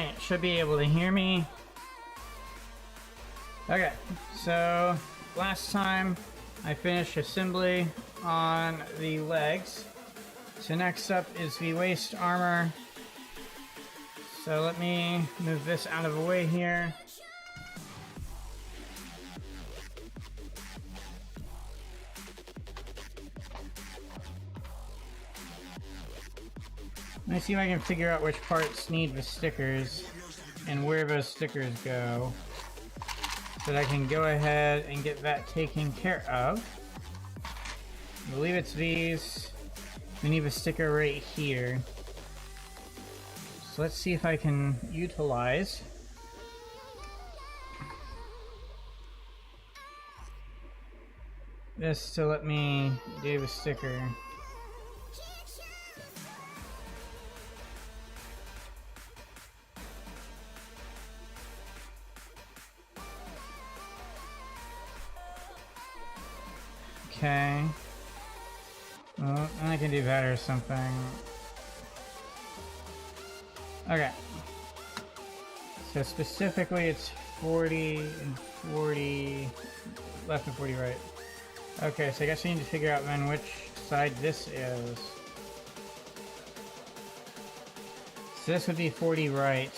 Alright, should be able to hear me. Okay, so last time I finished assembly on the legs. So next up is the waist armor. So let me move this out of the way here. Let me see if I can figure out which parts need the stickers and where those stickers go, so that I can go ahead and get that taken care of. I believe it's these. We need a sticker right here. So let's see if I can utilize this to let me do the sticker. Okay. Well, I can do that or something. Okay. So specifically it's 40 and 40, left and 40 right. Okay, so I guess I need to figure out then which side this is. So this would be 40 right.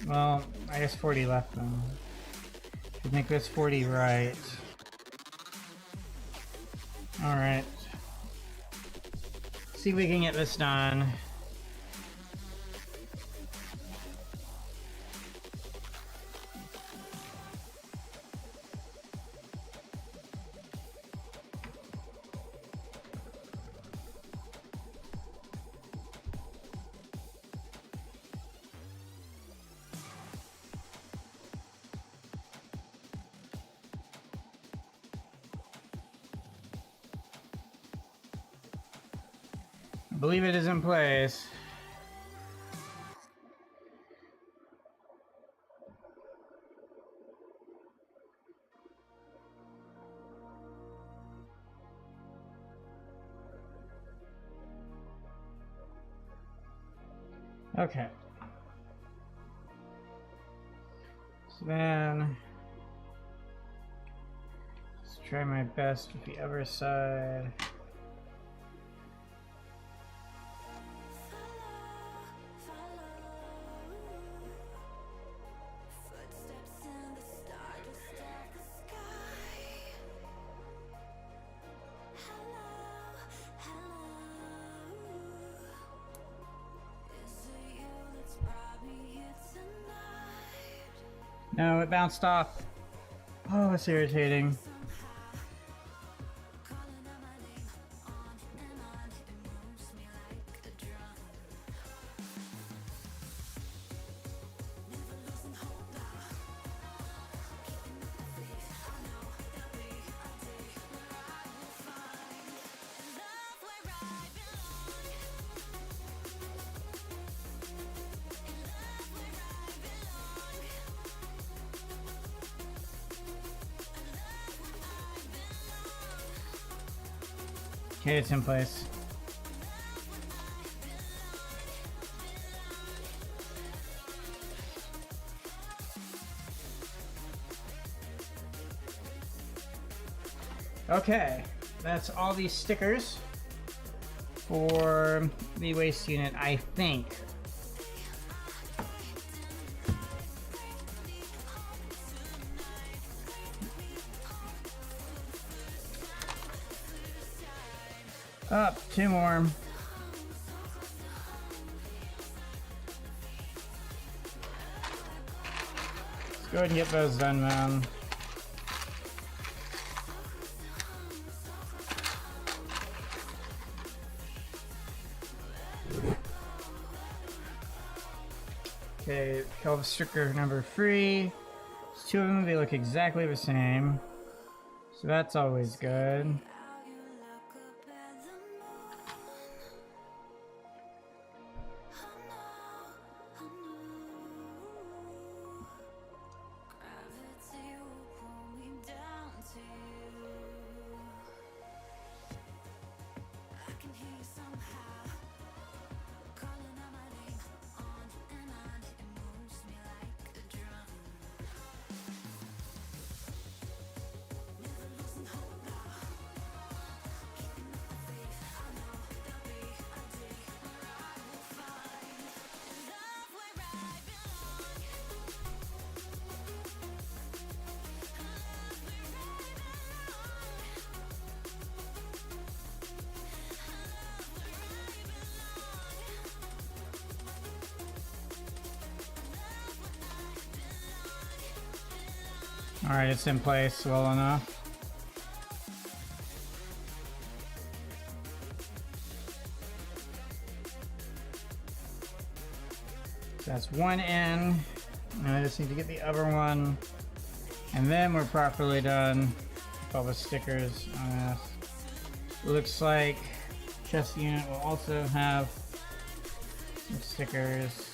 Well, I guess 40 left then. Should make this 40 right. Alright. See if we can get this done. I believe it is in place. Okay. So then, let's try my best with the other side. No, it bounced off. Oh, it's irritating. Okay, it's in place. Okay, that's all these stickers for the waist unit, I think. Up, two more. Let's go ahead and get those done, man. Okay, shelf sticker number 3. There's 2 of them, they look exactly the same. So that's always good. Alright, it's in place well enough. So that's one in. Now I just need to get the other one. And then we're properly done with all the stickers on this. Looks like chest unit will also have some stickers.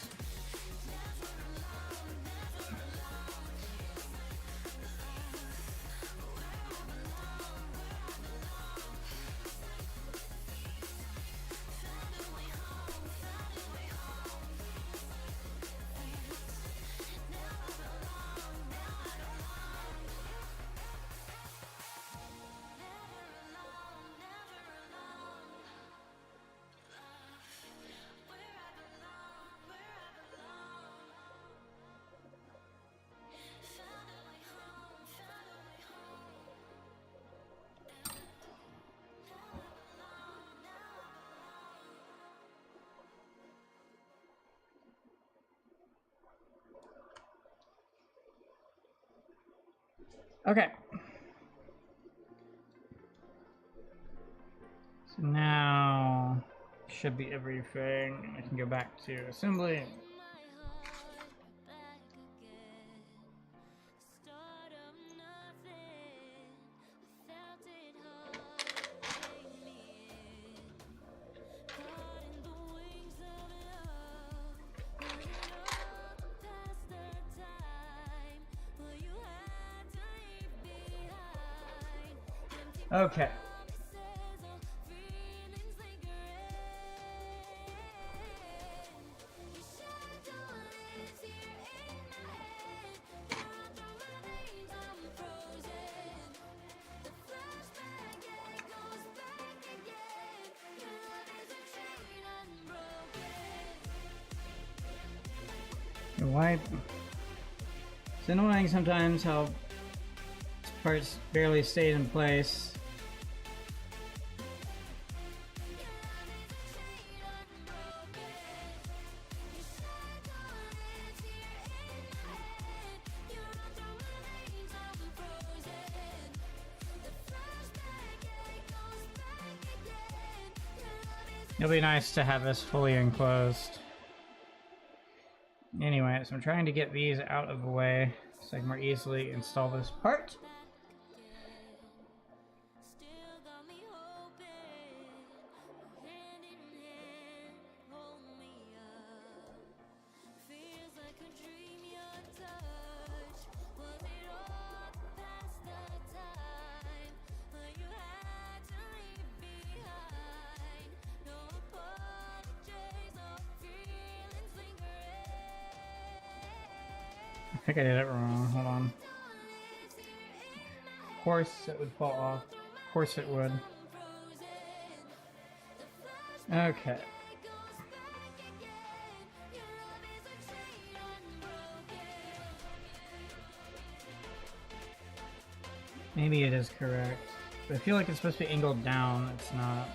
Okay. So now should be everything. I can go back to assembly. Okay. Why? It's annoying sometimes how parts barely stayed in place. It'll be nice to have this fully enclosed. Anyway, so I'm trying to get these out of the way so I can more easily install this part. I think I did it wrong. Hold on. Of course it would fall off. Of course it would. Okay. Maybe it is correct. But I feel like it's supposed to be angled down. It's not.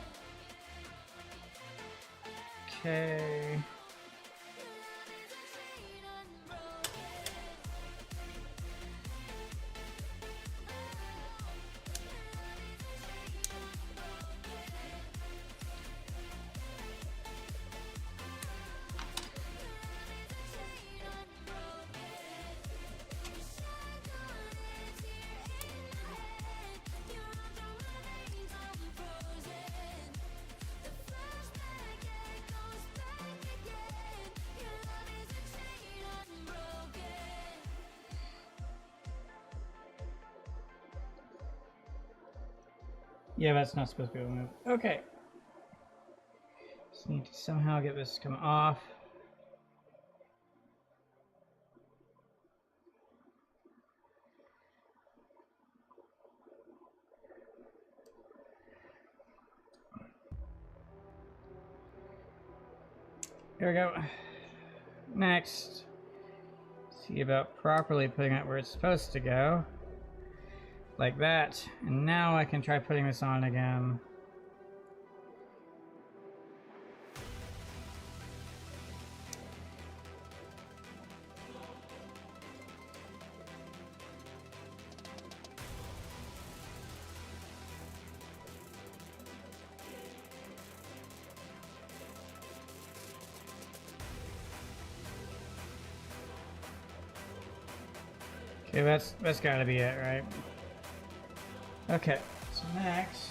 Okay. Yeah, that's not supposed to be able to move. Okay. Just need to somehow get this to come off. There we go. Next, see about properly putting it where it's supposed to go. Like that. And now I can try putting this on again. Okay, that's gotta be it, right? Okay, so next.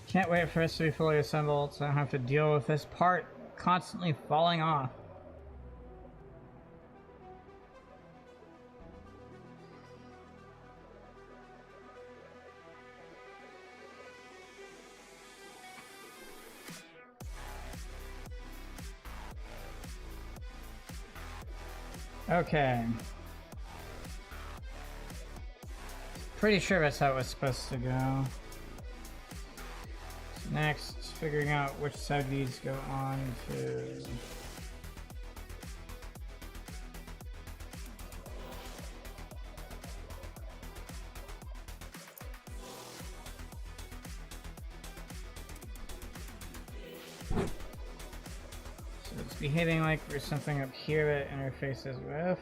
Can't wait for this to be fully assembled so I don't have to deal with this part constantly falling off. Okay. Pretty sure that's how it was supposed to go. Next, figuring out which side these go on to. So it's behaving like there's something up here that it interfaces with.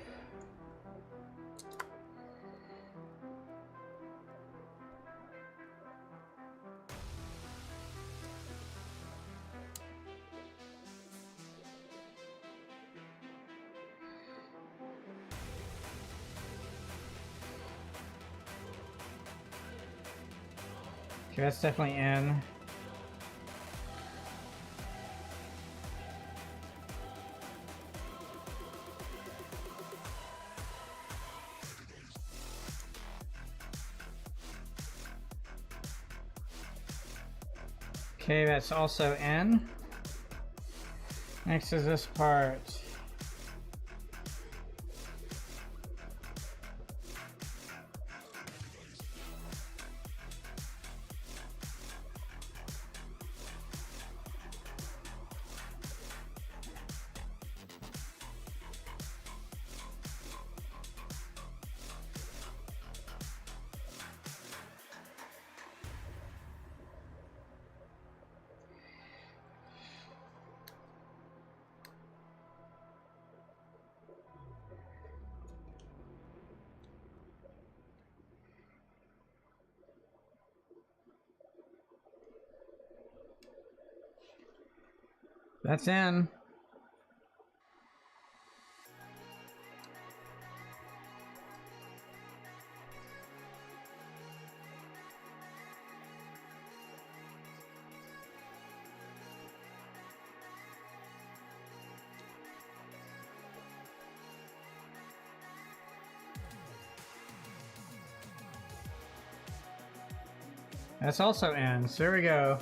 Okay, that's definitely in. Okay, that's also in. Next is this part. That's in. That's also in. So there we go.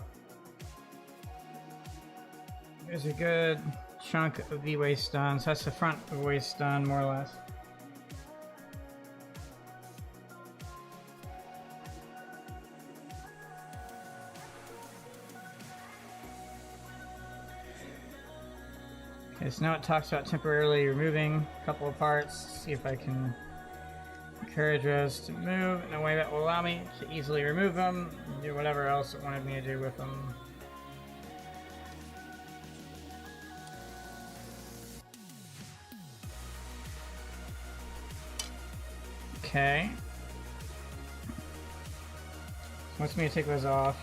There's a good chunk of the waist done. So that's the front of the waist done, more or less. Okay, so now it talks about temporarily removing a couple of parts. See if I can encourage us to move in a way that will allow me to easily remove them and do whatever else it wanted me to do with them. Okay. Wants me to take those off.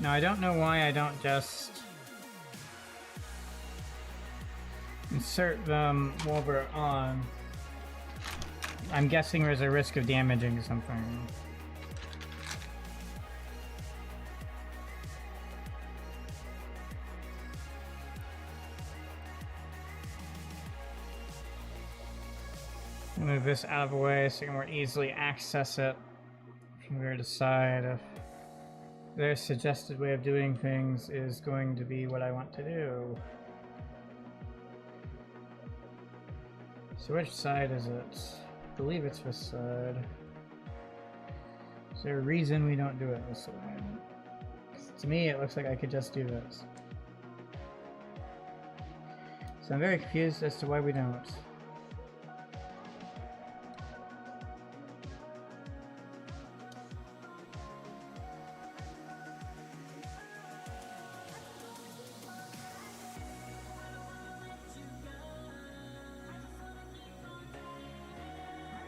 Now I don't know why I don't just insert them while we're on. I'm guessing there's a risk of damaging something. Move this out of the way so you can more easily access it from there to side if their suggested way of doing things is going to be what I want to do. So which side is it? I believe it's this side. Is there a reason we don't do it this way? To me, it looks like I could just do this. So I'm very confused as to why we don't.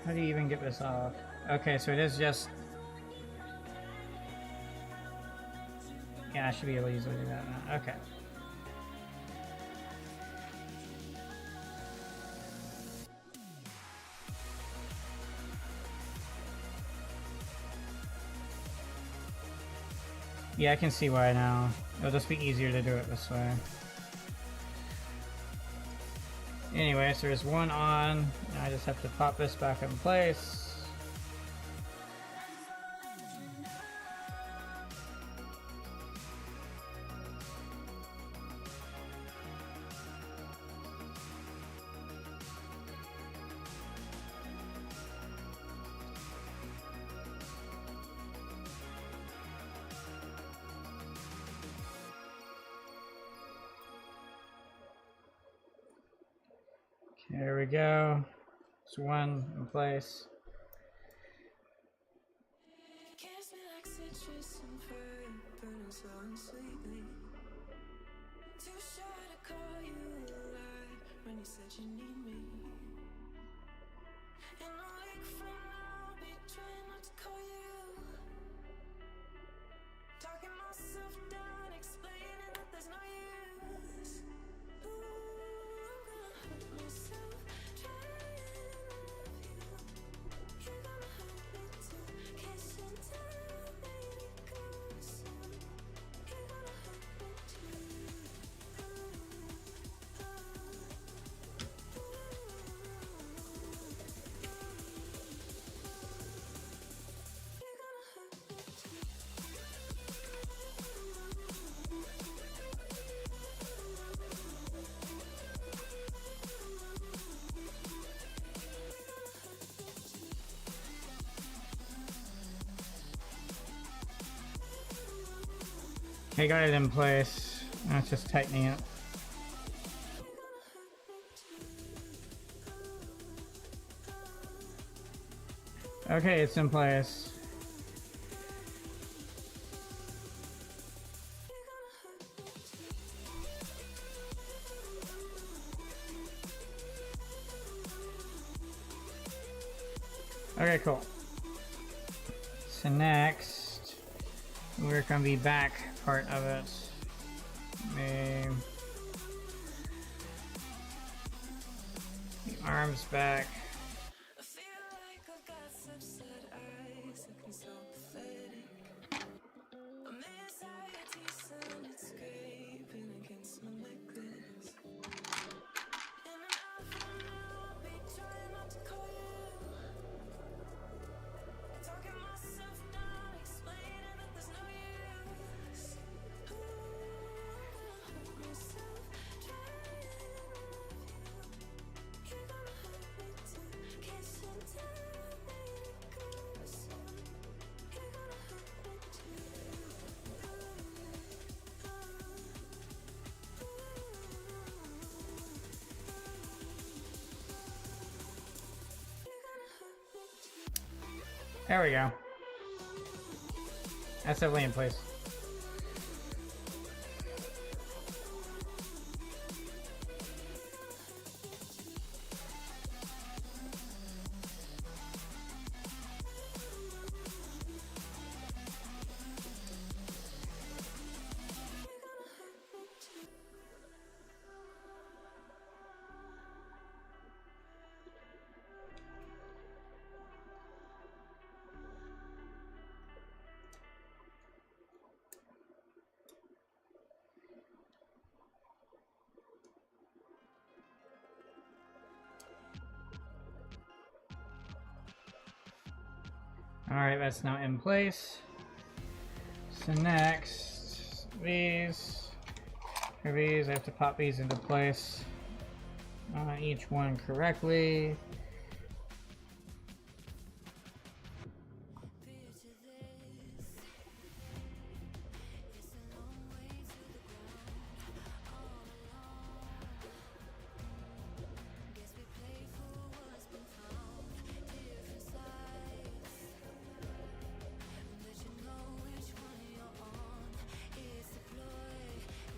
How do you even get this off? Okay, so it is just... Yeah, I should be able to easily do that now. Okay. Yeah, I can see why now. It'll just be easier to do it this way. Anyway, so there's one on. Now I just have to pop this back in place. There we go. It's one in place. Okay, got it in place. Now it's just tightening it. Okay, it's in place. Okay, cool. So next, work on the back part of it. The arms back. There we go. That's definitely in place. Alright, that's now in place. So next, these, I have to pop these into place. on each one correctly.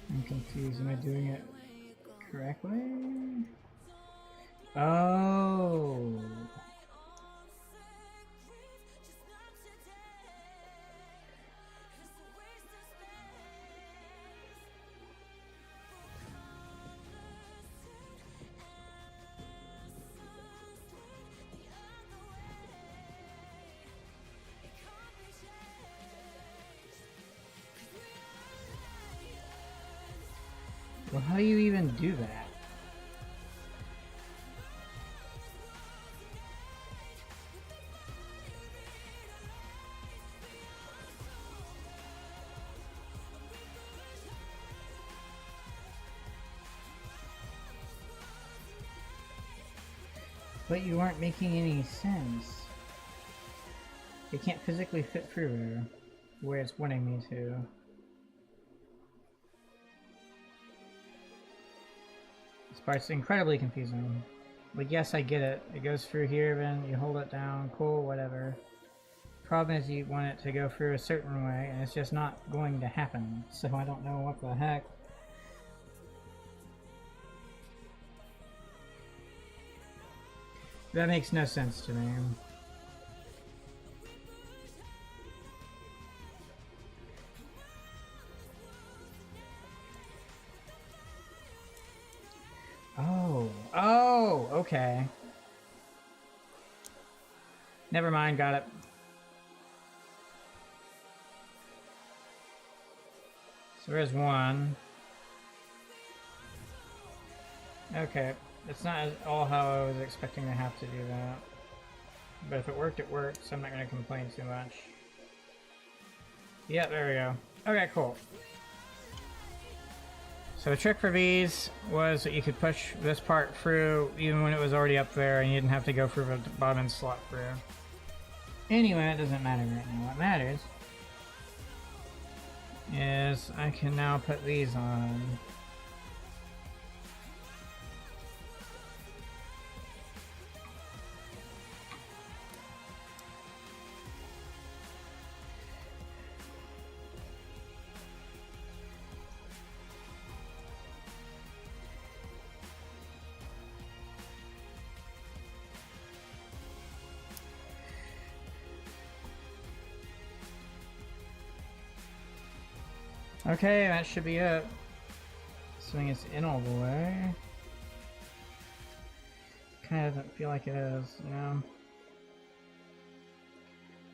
I'm confused. Am I doing it correctly? Oh. Well, how do you even do that? But you aren't making any sense. It can't physically fit through there, where it's wanting me to. This part's incredibly confusing. Like, yes, I get it. It goes through here, then you hold it down, cool, whatever. Problem is you want it to go through a certain way, and it's just not going to happen. So I don't know what the heck. That makes no sense to me. Oh, okay. Never mind, got it. So there's one. Okay, it's not at all how I was expecting to have to do that. But if it worked, it worked, so I'm not going to complain too much. Yeah, there we go. Okay, cool. So the trick for these was that you could push this part through even when it was already up there and you didn't have to go through the bottom slot through. Anyway, it doesn't matter right now. What matters is I can now put these on. Okay, that should be it. Assuming it's in all the way. Kinda doesn't feel like it is, you know?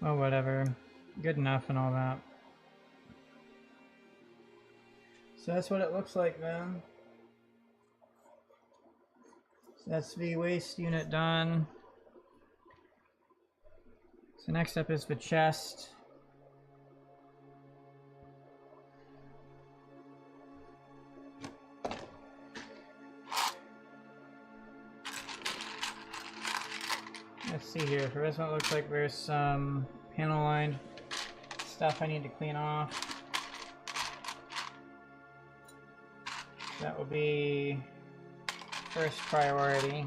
Well, whatever. Good enough and all that. So that's what it looks like then. So that's the waist unit done. So next up is the chest. Let's see here. For this one, it looks like there's some panel lined stuff I need to clean off. That will be first priority.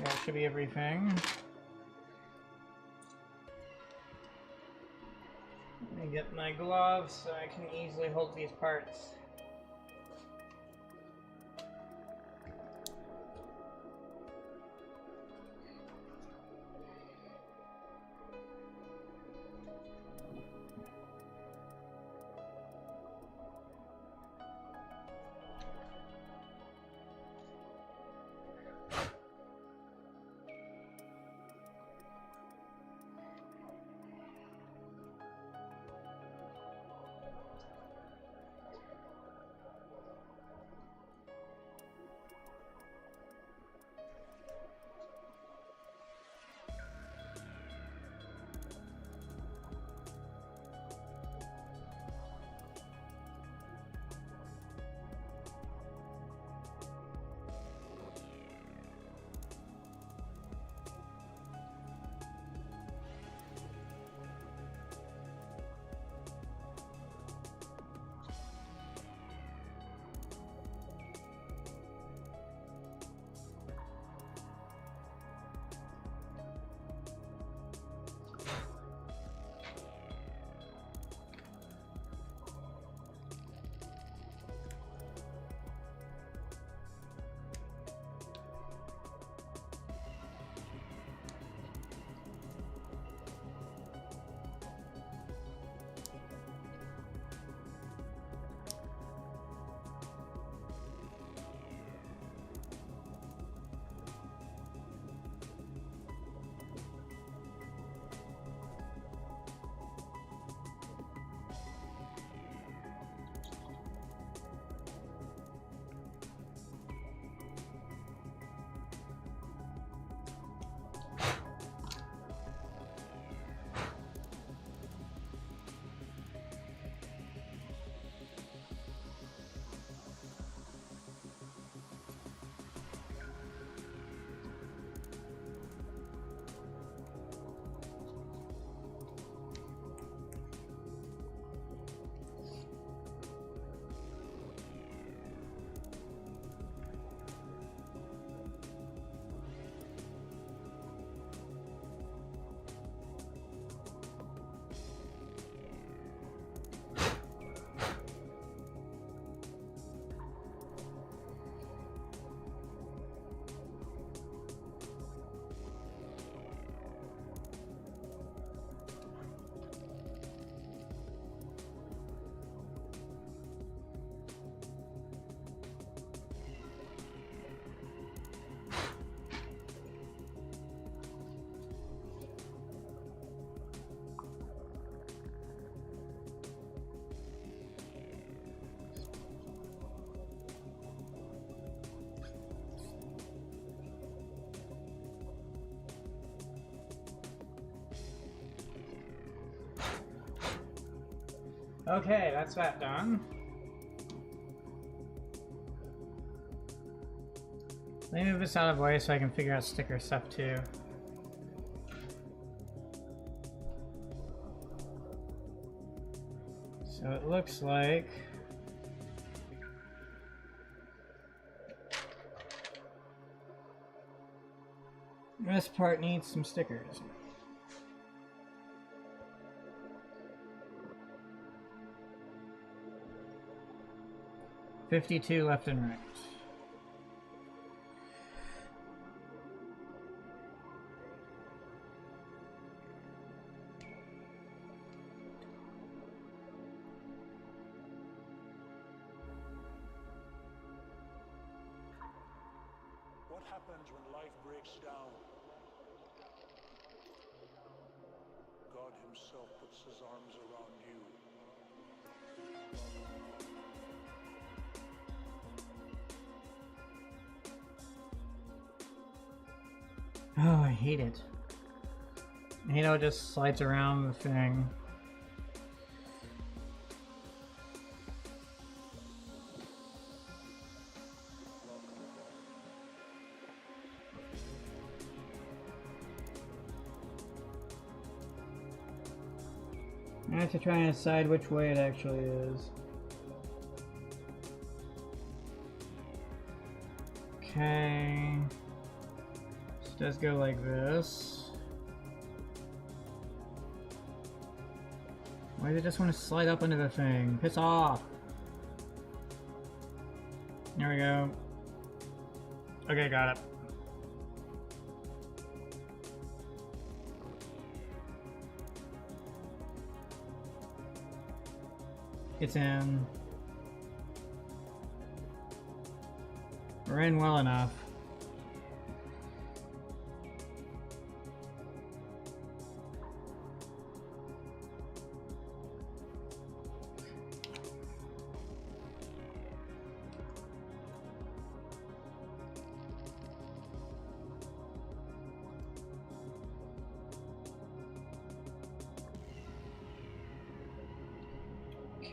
That should be everything. Let me get my gloves so I can easily hold these parts. Okay, that's that done. Let me move this out of the way so I can figure out sticker stuff too. So it looks like this part needs some stickers. $52 left and right. What happens when life breaks down? God himself puts his arms around you. Oh, I hate it. I hate how it just slides around the thing. I have to try and decide which way it actually is. Okay. This does go like this. Why does it just want to slide up into the thing? Piss off! There we go. Okay, got it. It's in. We're in well enough.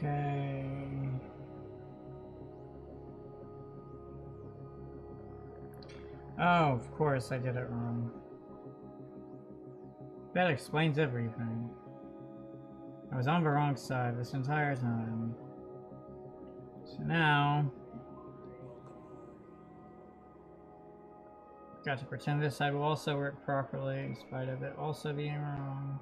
Okay. Oh, of course I did it wrong. That explains everything. I was on the wrong side this entire time. So now... got to pretend this side will also work properly in spite of it also being wrong.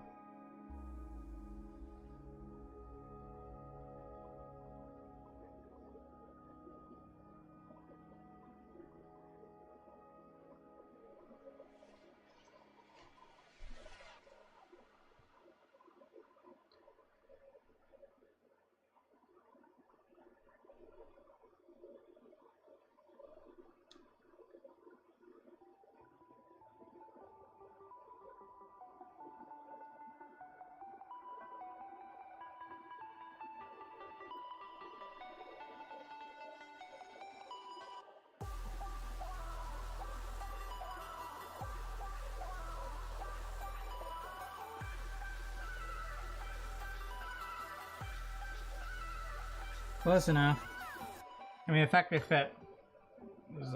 Close enough. I mean, effective fit is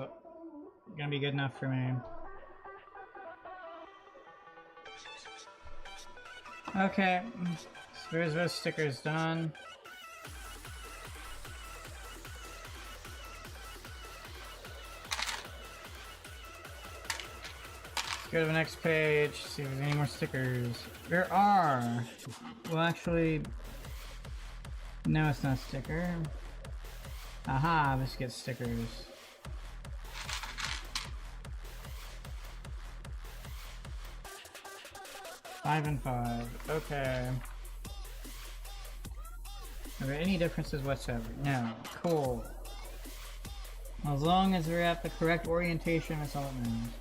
gonna be good enough for me. Okay, so there's those stickers done. Let's go to the next page, see if there's any more stickers. There are! Well, actually, no, it's not a sticker. Aha, let's get stickers. Five and 5. Okay. Are there any differences whatsoever? No. Cool. As long as we're at the correct orientation, that's all it matters.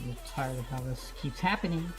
I'm tired of how this keeps happening.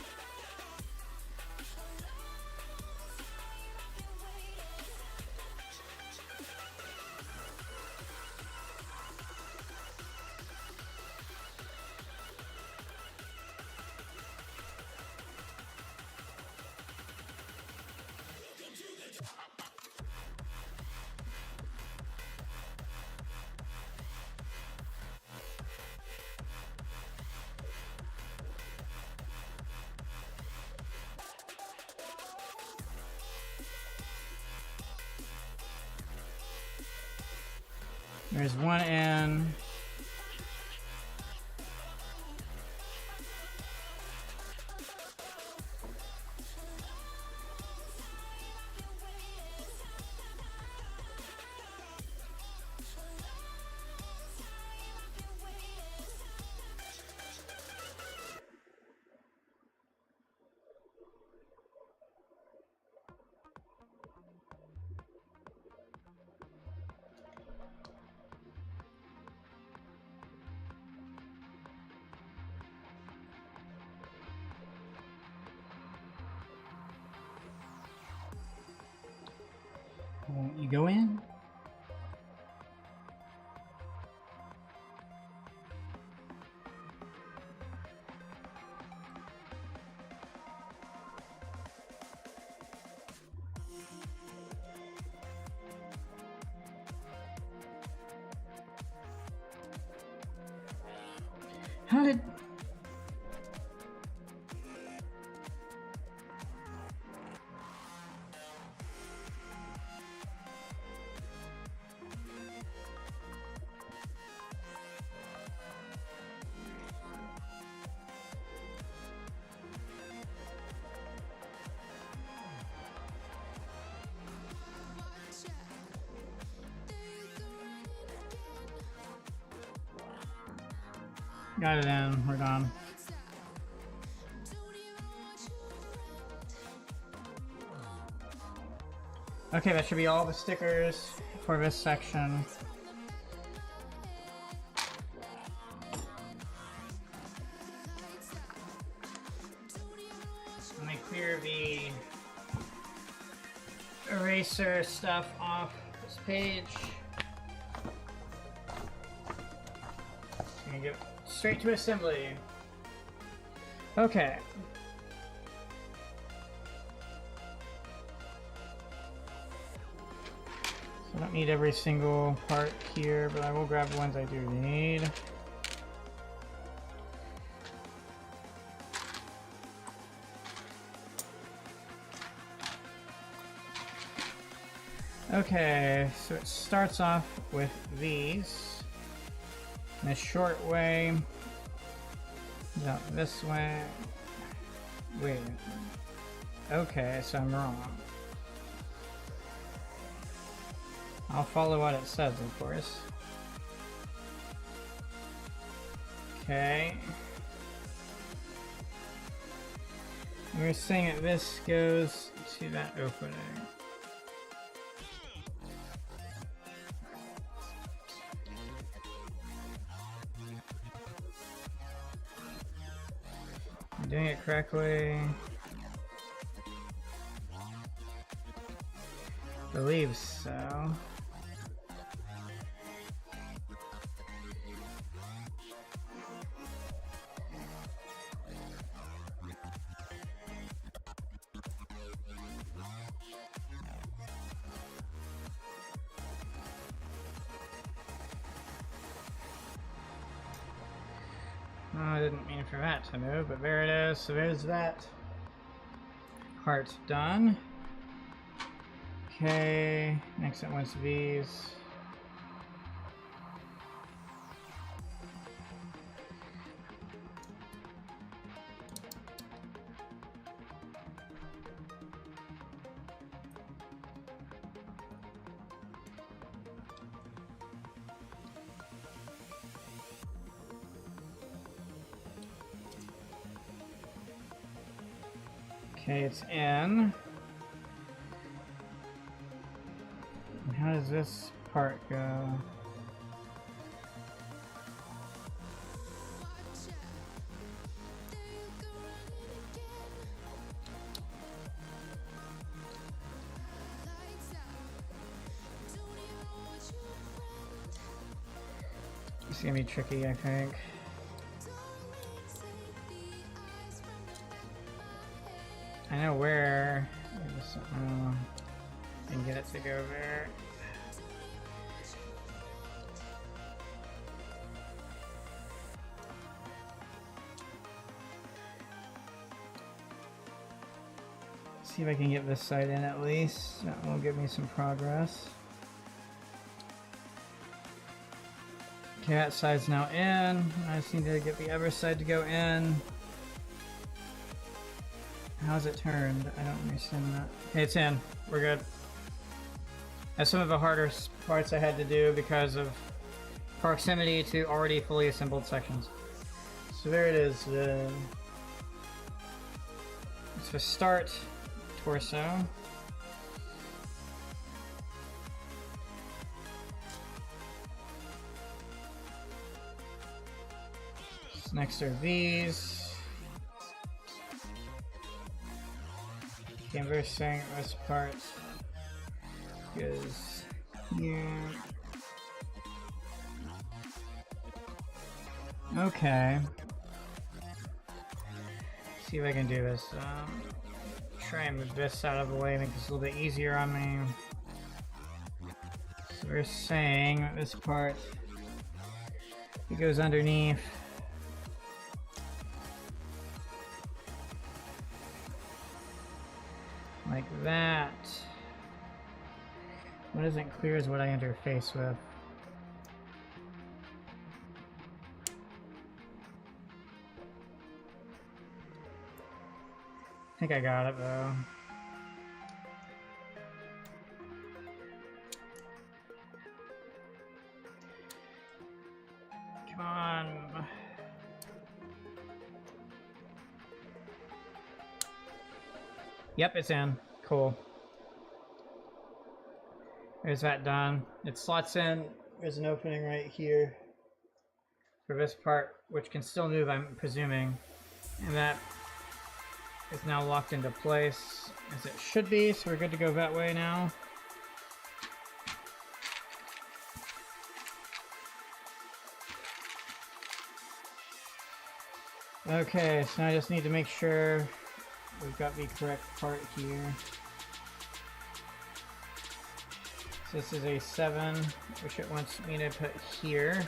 There's one in. Won't you go in? How did... Got it in, we're done. Okay, that should be all the stickers for this section. Let me clear the eraser stuff off this page. Gonna get straight to assembly. Okay. So I don't need every single part here, but I will grab the ones I do need. Okay, so it starts off with these in a short way. Out this way. Wait. Okay, so I'm wrong. I'll follow what it says, of course. Okay. We're saying that this goes to that opening. Doing it correctly. Believe so. Oh, I didn't mean for that to move, but there it is. So there's that part done. Okay, next it wants these. Okay, it's in. And how does this part go? It's gonna be tricky, I think. I know where. I just don't know. And get it to go there. See if I can get this side in at least. That will give me some progress. Okay, that side's now in. I just need to get the other side to go in. How's it turned? I don't understand that. Okay, it's in. We're good. That's some of the harder parts I had to do because of proximity to already fully assembled sections. So there it is. It's the start torso. So next are these. Okay, I'm very saying this part goes here. Okay. See if I can do this. Try and move this out of the way, make this a little bit easier on me. So we're saying that this part, it goes underneath. Like that. What isn't clear is what I interface with. I think I got it though. Come on. Yep, it's in. Cool. There's that done. It slots in. There's an opening right here for this part, which can still move, I'm presuming. And that is now locked into place as it should be, so we're good to go that way now. Okay, so now I just need to make sure we've got the correct part here. So this is a 7, which it wants me to put here.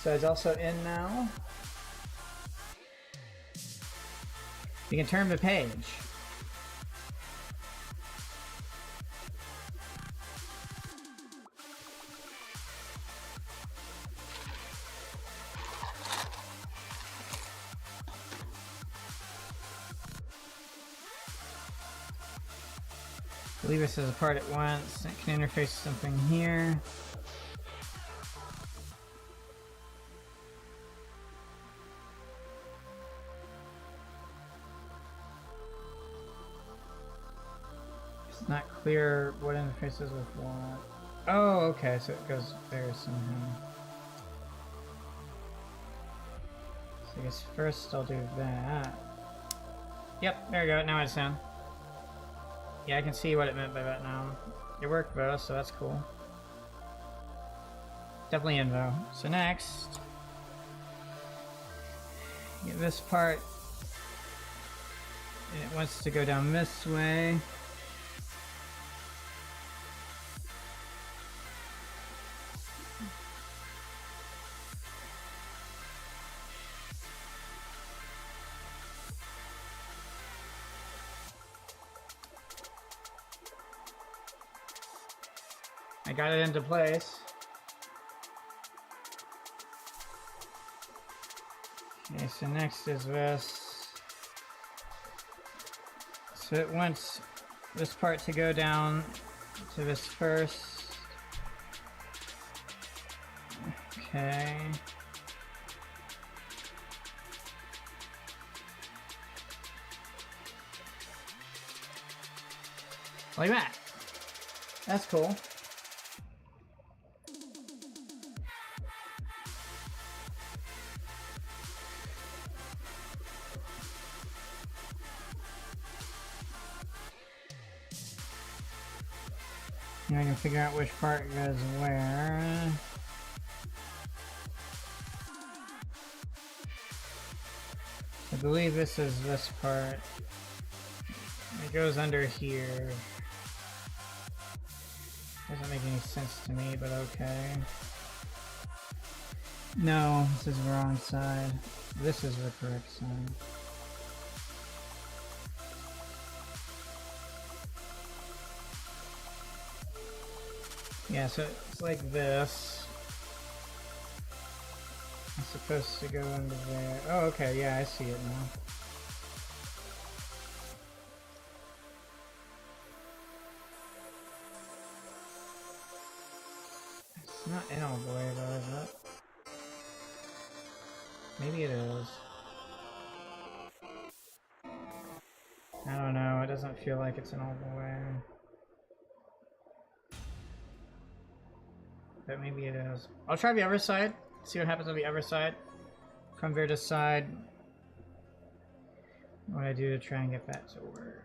So it's also in now. You can turn the page. Leave this as a part at once. It can interface something here. It's not clear what interfaces with what. Oh, okay, so it goes there somehow. So I guess first I'll do that. Yep, there we go, now it's in. Yeah, I can see what it meant by that now. It worked though, so that's cool. Definitely in though. So next, get this part, and it wants to go down this way. I got it into place. Okay, so next is this. So it wants this part to go down to this first. Okay. Like that. That's cool. Now I can figure out which part goes where. I believe this is this part. It goes under here. Doesn't make any sense to me, but okay. No, this is the wrong side. This is the correct side. Yeah, so it's like this. It's supposed to go under there. Oh, okay, yeah, I see it now. It's not in all the way though, is it? Maybe it is. I don't know, it doesn't feel like it's in all the way. But maybe it is. I'll try the other side, see what happens on the other side. Come there, decide what I do to try and get that to work.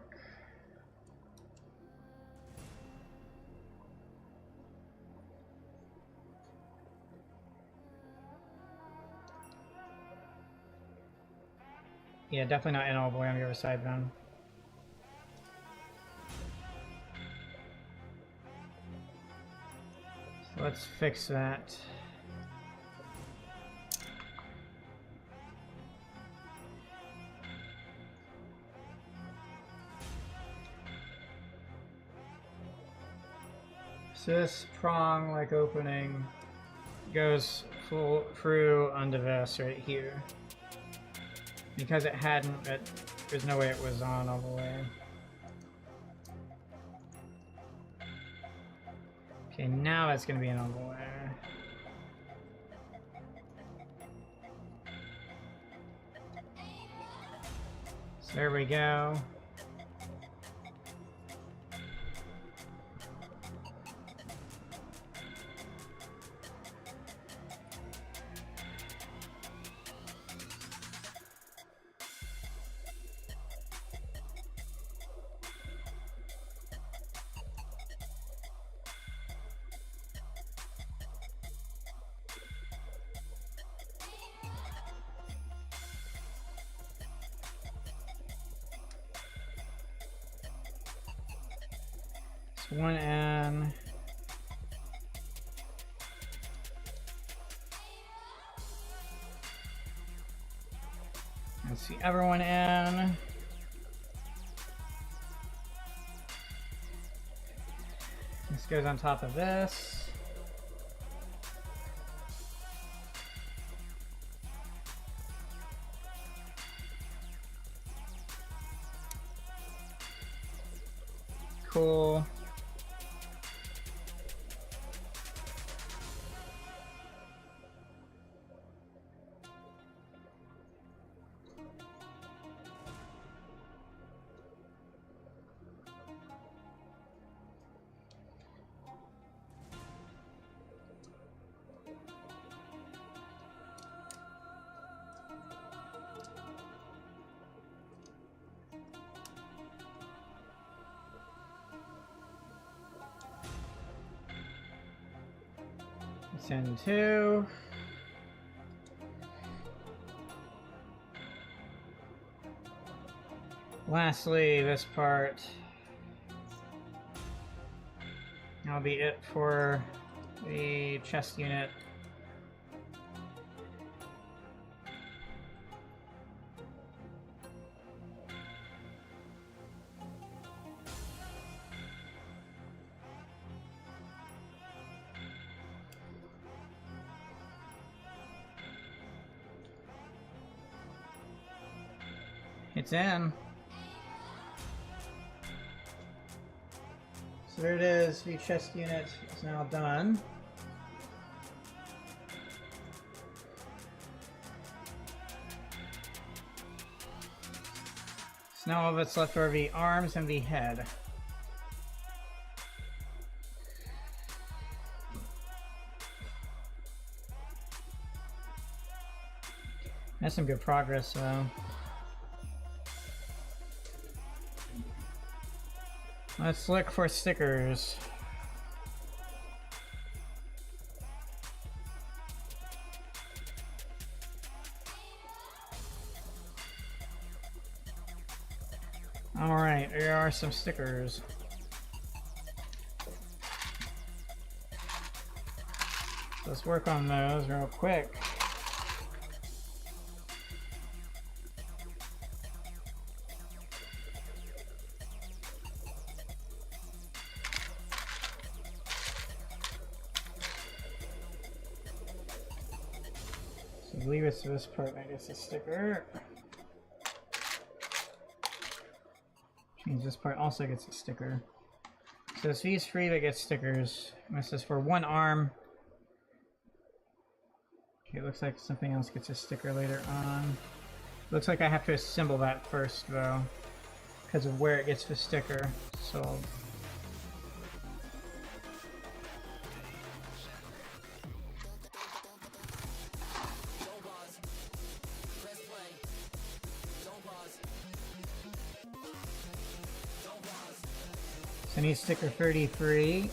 Yeah, definitely not in all the way on the other side then. So let's fix that. So this prong-like opening goes full through onto this right here. Because it hadn't, there's no way it was on all the way. Okay, now it's gonna be an all the way. So there we go. One N. Let's see, everyone N. This goes on top of this. Cool. Send two. Lastly, this part. That'll be it for the chest unit. It's in. So there it is, the chest unit is now done. So now all that's left are the arms and the head. That's some good progress though. Let's look for stickers. Alright, there are some stickers. Let's work on those real quick. So leave us to this part, I guess, a sticker. Which means this part also gets a sticker. So this V is free, that gets stickers. And this is for one arm. Okay, it looks like something else gets a sticker later on. Looks like I have to assemble that first, though, because of where it gets the sticker. So I need sticker 33.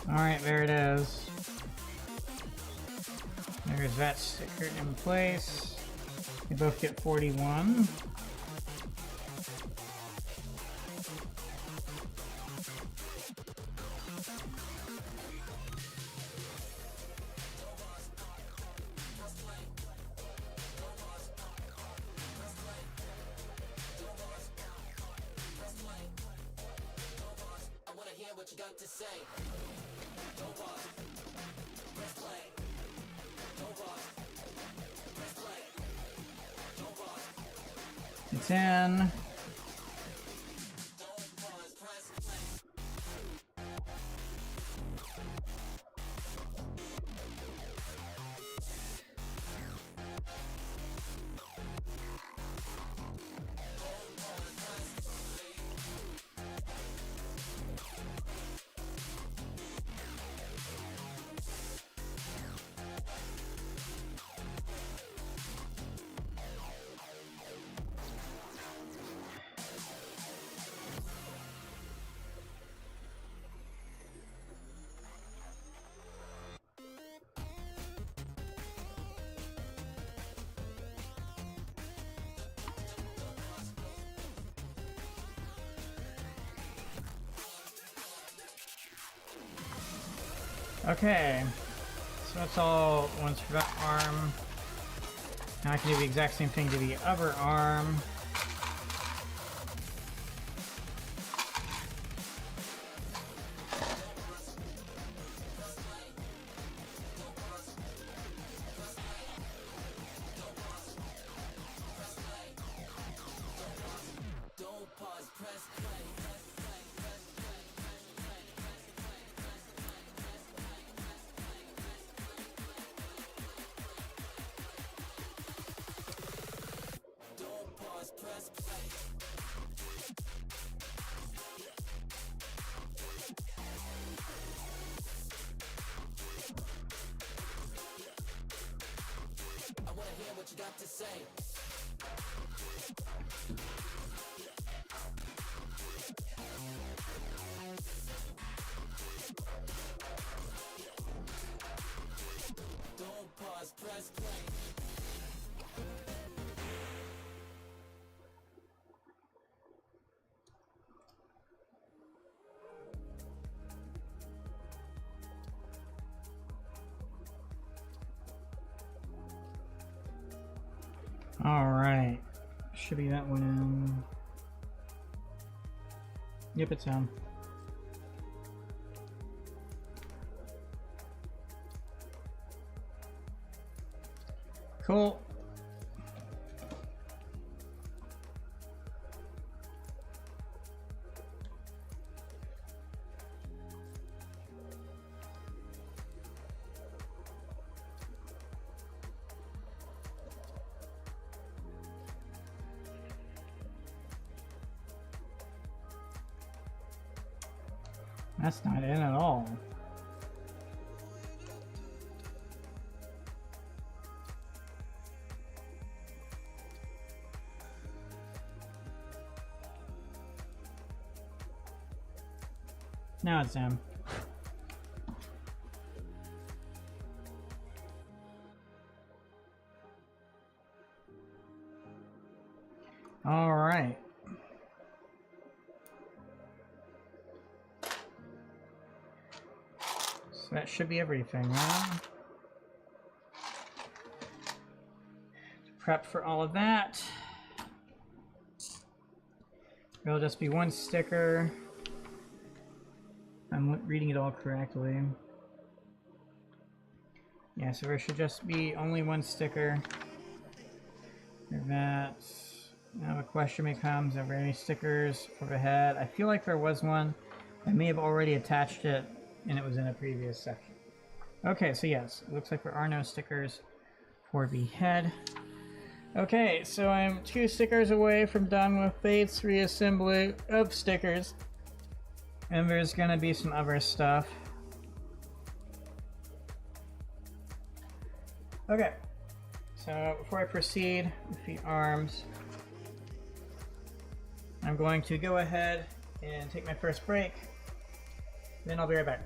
Alright, there it is. There's that sticker in place. They both get 41. It's in. Okay, so that's all ones for that arm. Now I can do the exact same thing to the other arm. Alright, should be that one in. Yep, it's on. Cool. That's not in at all. Now it's in. All right. So that should be everything, right? Prep for all of that. It'll just be one sticker. I'm reading it all correctly. Yeah, so there should just be only one sticker. That. Now the question becomes, are there any stickers for the head? I feel like there was one. I may have already attached it, and it was in a previous section. Okay, so yes, it looks like there are no stickers for the head. Okay, so I'm 2 stickers away from done with Faith's reassembly of stickers. And there's gonna be some other stuff. Okay, so before I proceed with the arms, I'm going to go ahead and take my first break, then I'll be right back.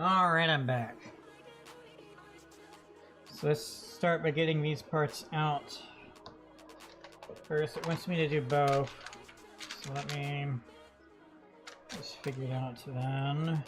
Alright, I'm back. So let's start by getting these parts out. But first, it wants me to do both. So let me just figure it out then.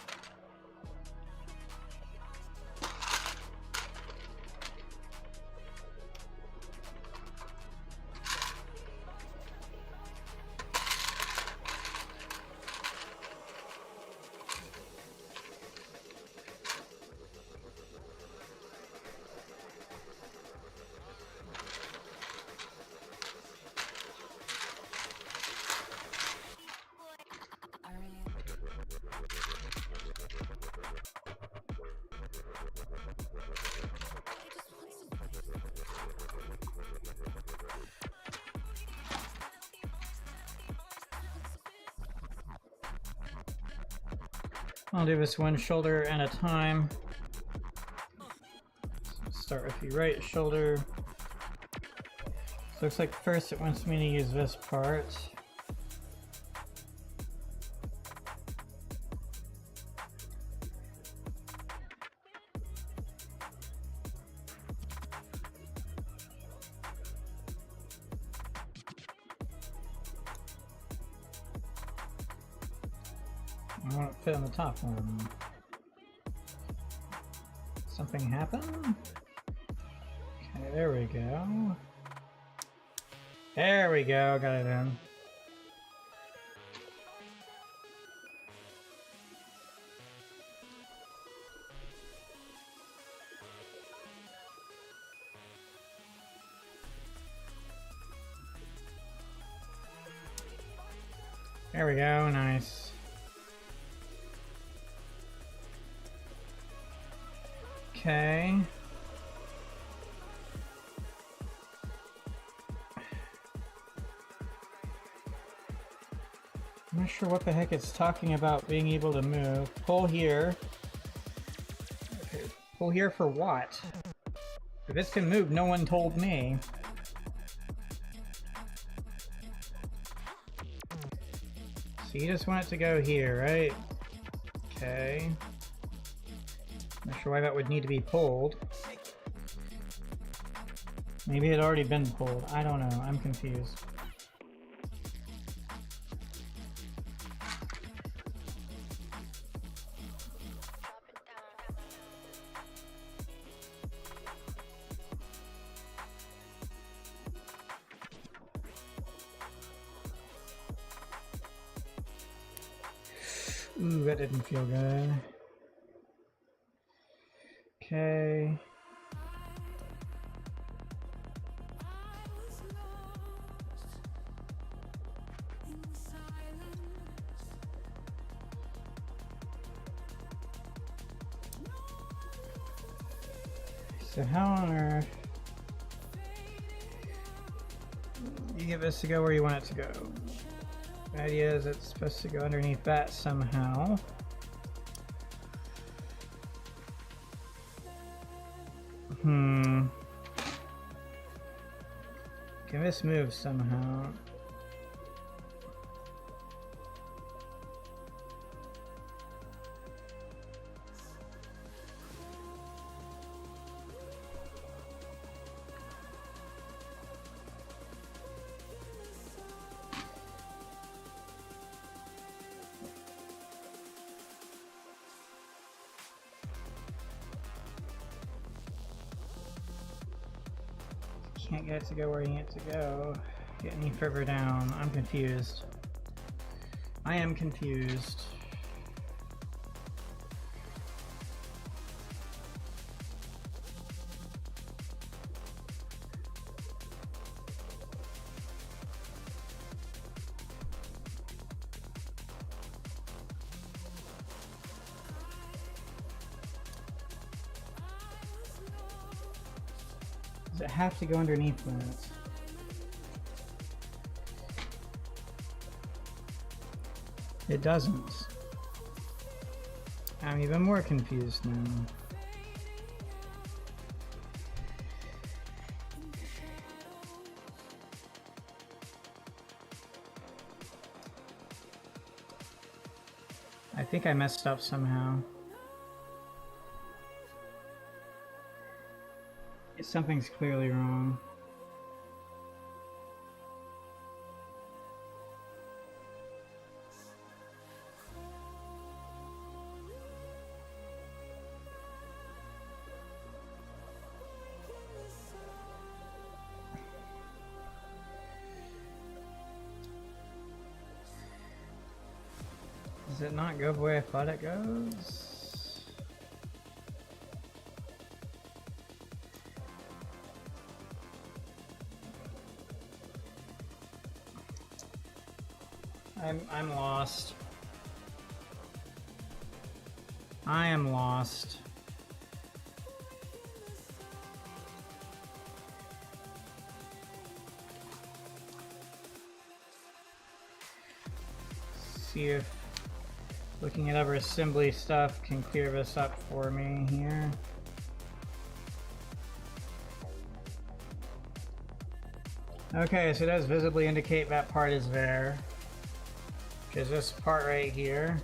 I'll do this one shoulder at a time. So start with the right shoulder. So looks like first it wants me to use this part. I won't fit on the top one. Something happen? Okay, there we go. There we go, got it in. There we go, nice. Okay. I'm not sure what the heck it's talking about being able to move. Pull here. Okay, pull here for what? If this can move, no one told me. So you just want it to go here, right? Okay. Not sure why that would need to be pulled. Maybe it had already been pulled. I don't know. I'm confused. Ooh, that didn't feel good. Okay. So how on earth you get this to go where you want it to go? The idea is it's supposed to go underneath that somehow. Can this move somehow? Can't get it to go where you need it to go. Get any further down. I'm confused. I am confused. Does it have to go underneath that? It doesn't. I'm even more confused now. I think I messed up somehow. Something's clearly wrong. Does it not go the way I thought it goes? I'm lost. I am lost. See if looking at other assembly stuff can clear this up for me here. Okay, so it does visibly indicate that part is there. Because this part right here.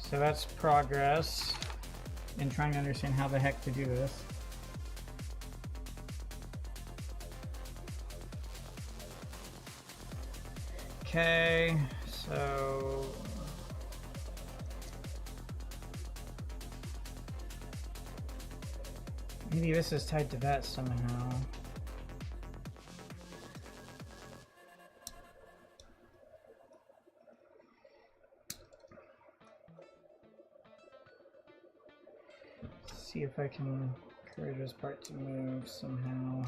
So that's progress in trying to understand how the heck to do this. Okay, so maybe this is tied to that somehow. See if I can encourage this part to move somehow.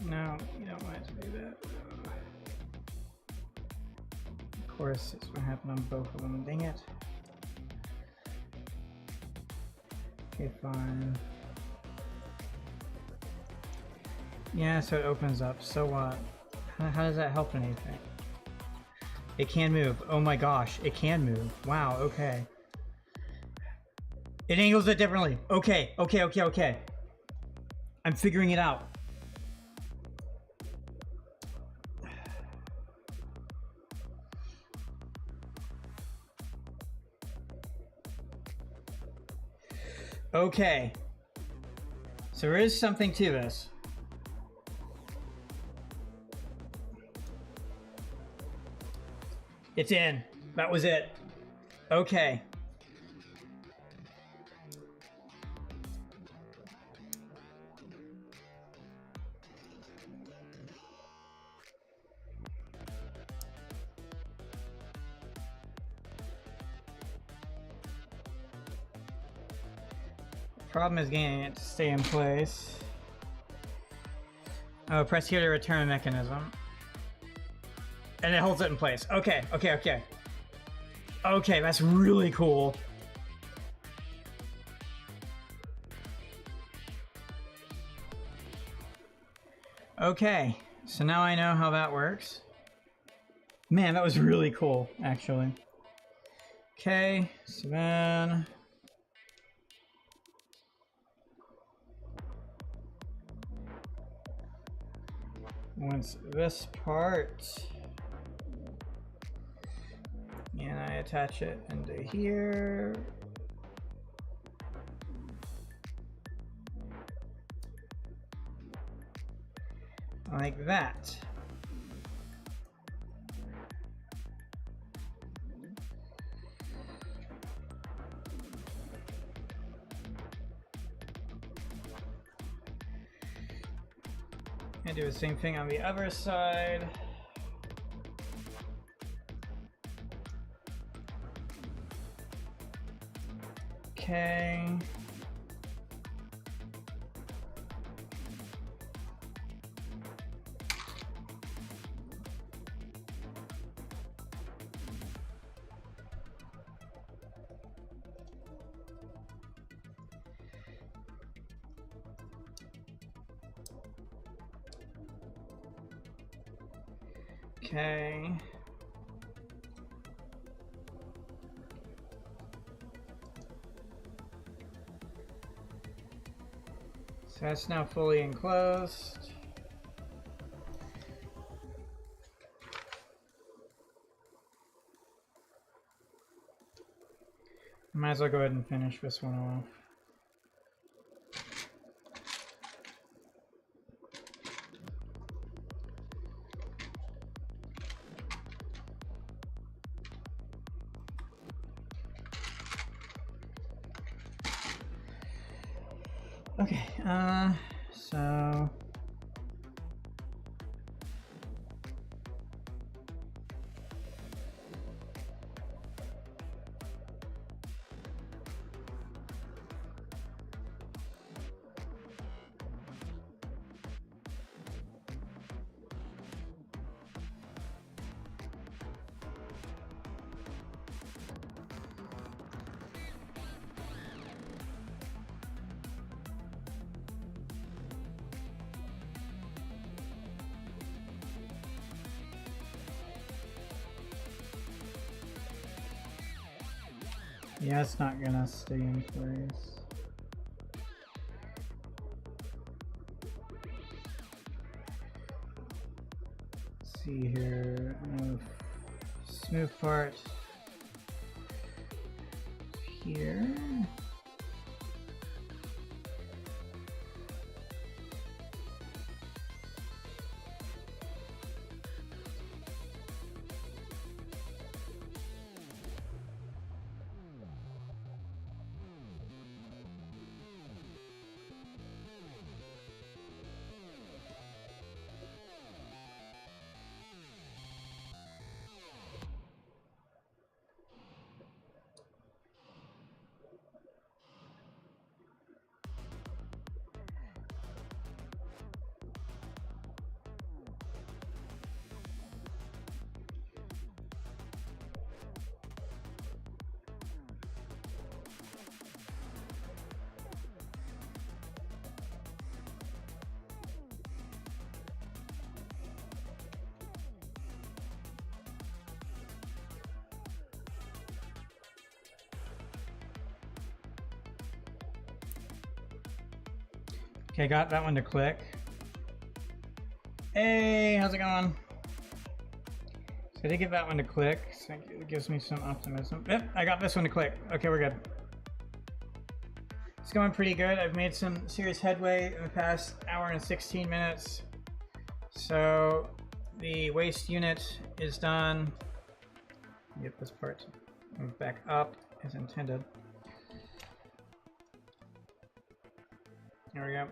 No, you don't want it to do that. Of course, it's gonna happen on both of them. Dang it. Okay, fine. Yeah, so it opens up. So what? How does that help anything? It can move. Oh my gosh, it can move. Wow, okay. It angles it differently. Okay. I'm figuring it out. Okay. So there is something to this. It's in. That was it. Okay. Problem is getting it to stay in place. Oh, press here to return a mechanism. And it holds it in place. Okay. Okay, that's really cool. Okay, so now I know how that works. Man, that was really cool, actually. Okay, so then... once this part... and I attach it into here. Like that. And do the same thing on the other side. Okay. Okay. So that's now fully enclosed. Might as well go ahead and finish this one off. Okay, so yeah, it's not gonna stay in place. Let's see here. Smooth part here. Okay, got that one to click. Hey, how's it going? So I did get that one to click, so it gives me some optimism. Yep, I got this one to click. Okay, we're good. It's going pretty good. I've made some serious headway in the past hour and 16 minutes. So the waste unit is done. Get this part moved back up as intended. There we go.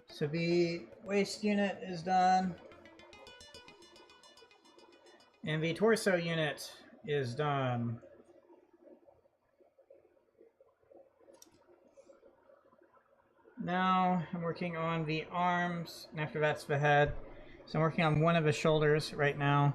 So the waste unit is done. And the torso unit is done. Now I'm working on the arms, and after that's the head. So I'm working on one of the shoulders right now.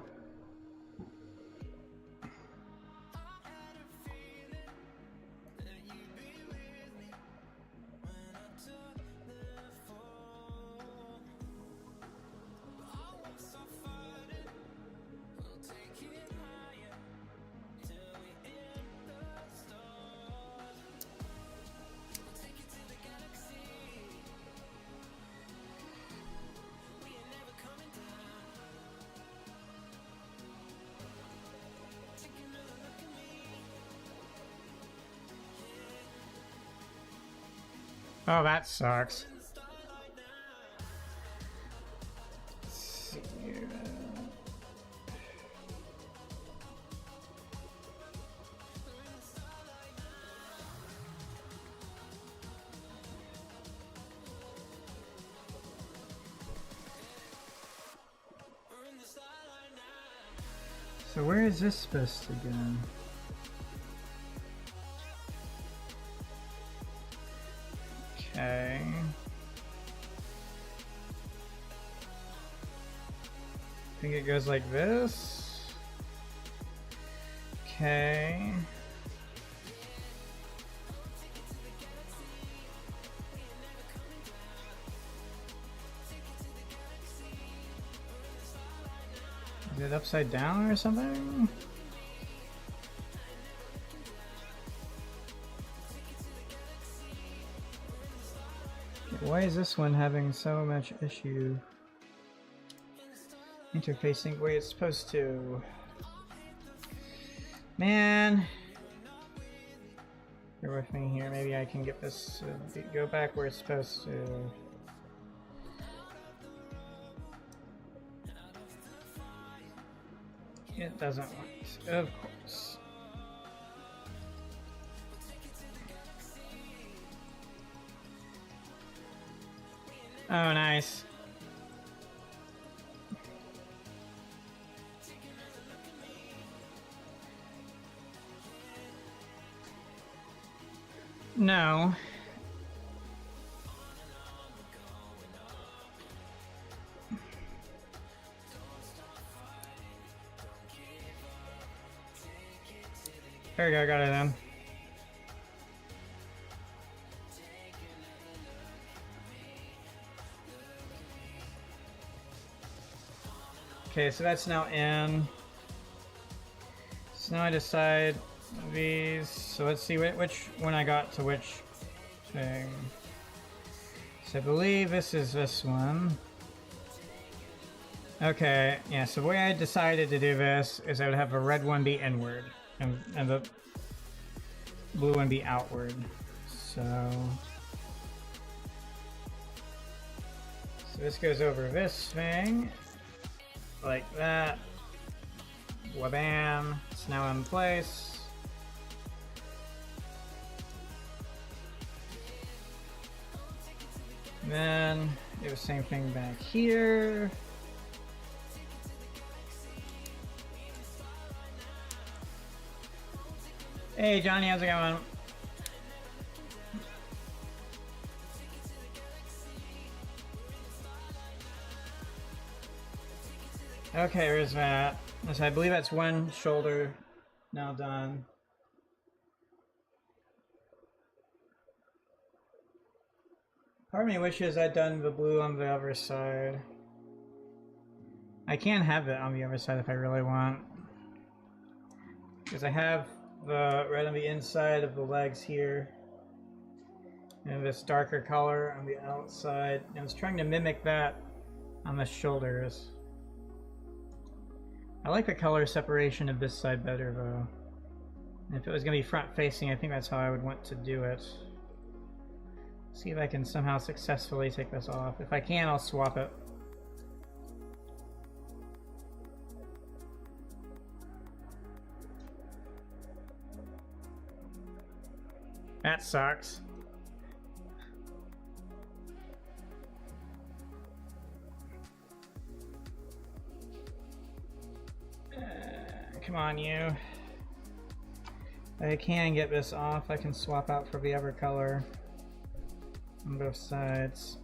Oh, that sucks. So where is this supposed to go? Okay. I think it goes like this. Okay. Is it upside down or something? Why is this one having so much issue interfacing the way it's supposed to? Man! Bear with me here, maybe I can get this to go back where it's supposed to. It doesn't want, of course. Oh, nice. No. There we go, got it then. Okay, so that's now in. So now I decide these. So let's see which one I got to which thing. So I believe this is this one. Okay, yeah, so the way I decided to do this is I would have a red one be inward and the blue one be outward. So this goes over this thing. Like that. Wabam. It's now in place. And then do the same thing back here. Hey Johnny, how's it going? Okay, where's that? So I believe that's one shoulder now done. Part of me wishes I'd done the blue on the other side. I can have it on the other side if I really want. Because I have the red on the inside of the legs here. And this darker color on the outside. And I was trying to mimic that on the shoulders. I like the color separation of this side better though. And if it was going to be front facing, I think that's how I would want to do it. See if I can somehow successfully take this off. If I can, I'll swap it. That sucks. Come on, you. I can get this off. I can swap out for the other color on both sides.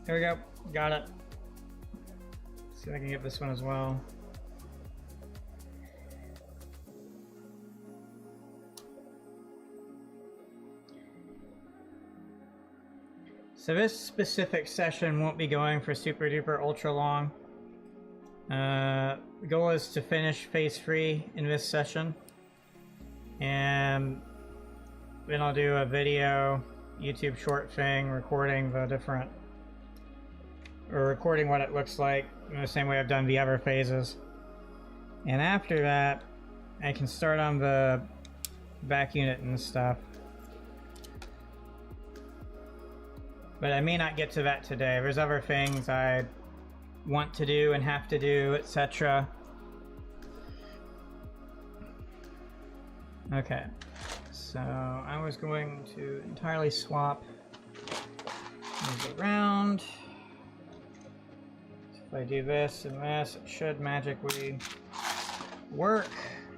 There we go. Got it. See if I can get this one as well. So this specific session won't be going for super duper ultra long. The goal is to finish phase 3 in this session. And then I'll do a video, YouTube short thing, recording the different, or recording what it looks like in the same way I've done the other phases. And after that, I can start on the back unit and stuff. But I may not get to that today. There's other things I want to do and have to do, etc. Okay, so I was going to entirely swap these around. If I do this and this, it should magically work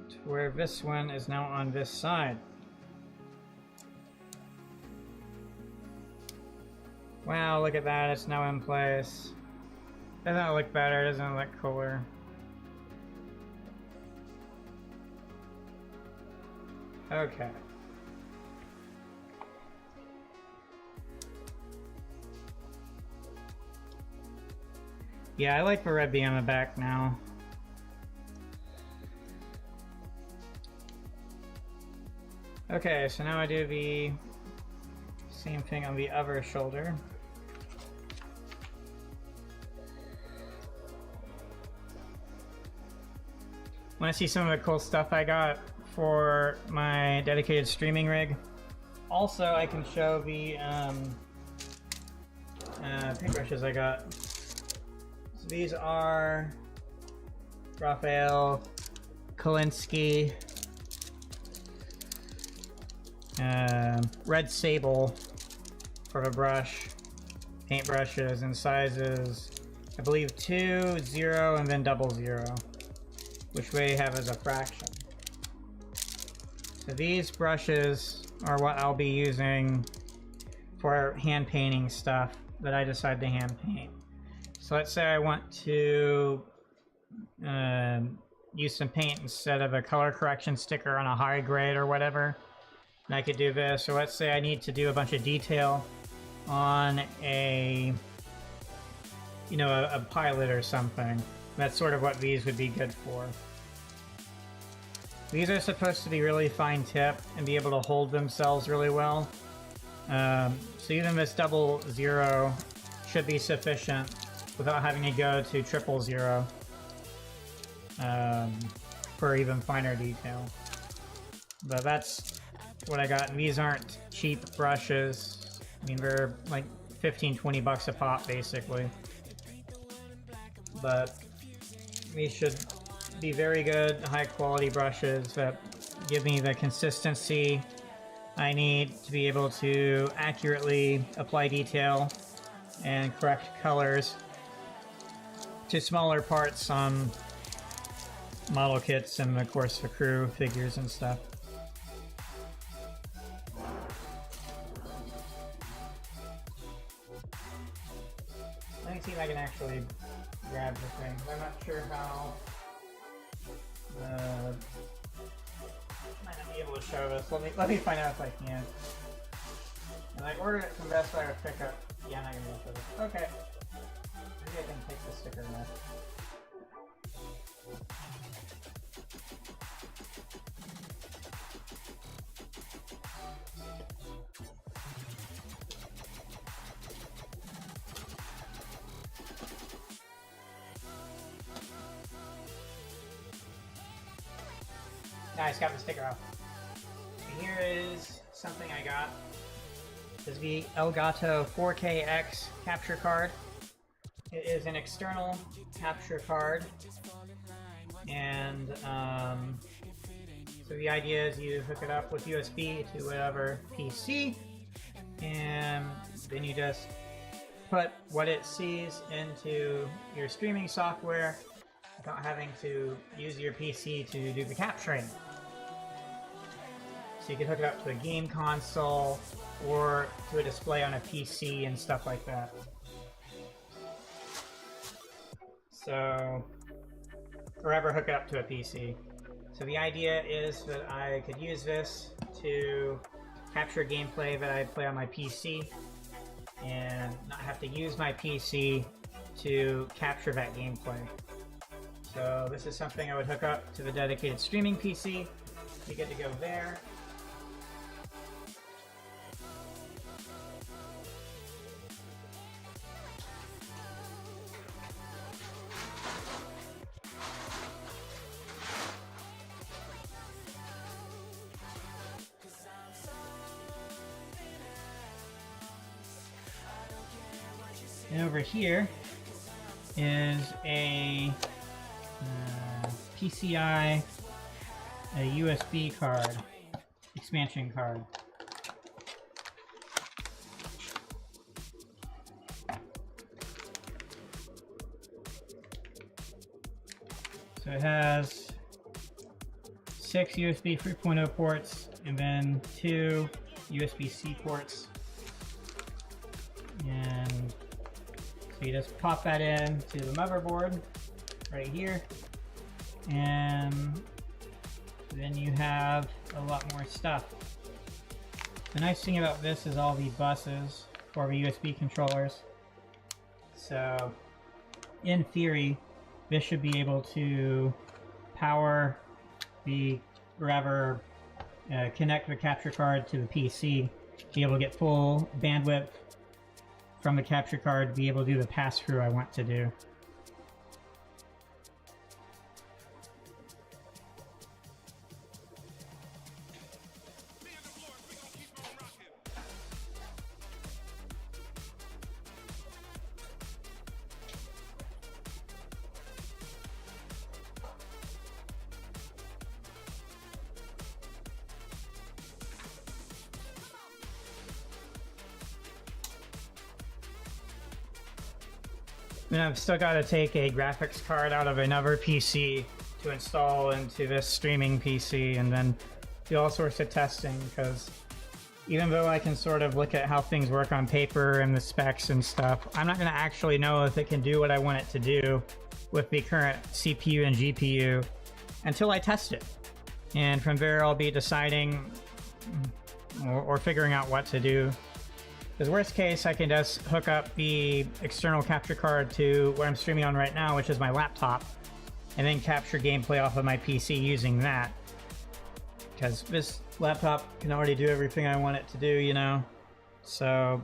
to where this one is now on this side. Wow, look at that, it's now in place. Doesn't it look better? Doesn't it look cooler? Okay. Yeah, I like the red bee on the back now. Okay, so now I do the same thing on the other shoulder. Want to see some of the cool stuff I got for my dedicated streaming rig? Also, I can show the paintbrushes I got. So these are Raphael Kolinsky red sable for the brush, paintbrushes in sizes, I believe 2, 0, and then 00, which we have as a fraction. So these brushes are what I'll be using for hand painting stuff that I decide to hand paint. So let's say I want to use some paint instead of a color correction sticker on a high grade or whatever. And I could do this. So let's say I need to do a bunch of detail on a, you know, a pilot or something. That's sort of what these would be good for. These are supposed to be really fine tip and be able to hold themselves really well. So even this 00 should be sufficient without having to go to 000 for even finer detail. But that's what I got. And these aren't cheap brushes. I mean, they're like 15-20 bucks a pop basically. But these should be very good, high quality brushes that give me the consistency I need to be able to accurately apply detail and correct colors to smaller parts on model kits and of course the crew figures and stuff. Let me see if I can actually grab the thing. I'm not sure how. Might not be able to show this. Let me find out if I can. And I ordered it from Best Buy or pickup. Yeah, I'm not gonna be able to show this. Okay. Maybe I can take the sticker off. Nice, got the sticker off. And here is something I got. This is the Elgato 4KX capture card. It is an external capture card. And so the idea is you hook it up with USB to whatever PC. And then you just put what it sees into your streaming software without having to use your PC to do the capturing. So you can hook it up to a game console or to a display on a PC and stuff like that. So, or ever hook it up to a PC. So the idea is that I could use this to capture gameplay that I play on my PC and not have to use my PC to capture that gameplay. So this is something I would hook up to the dedicated streaming PC. Be good to go there. And over here is a PCI, a USB card, expansion card. So it has 6 USB 3.0 ports and then 2 USB-C ports. And so you just pop that in to the motherboard right here, and then you have a lot more stuff. The nice thing about this is all the buses for the USB controllers. So in theory, this should be able to power the wherever, connect the capture card to the PC, be able to get full bandwidth from the capture card, be able to do the pass-through I want to do. And I've still got to take a graphics card out of another PC to install into this streaming PC and then do all sorts of testing, because even though I can sort of look at how things work on paper and the specs and stuff, I'm not going to actually know if it can do what I want it to do with the current CPU and GPU until I test it. And from there I'll be deciding or figuring out what to do. Because worst case, I can just hook up the external capture card to what I'm streaming on right now, which is my laptop, and then capture gameplay off of my PC using that. Because this laptop can already do everything I want it to do, you know? So,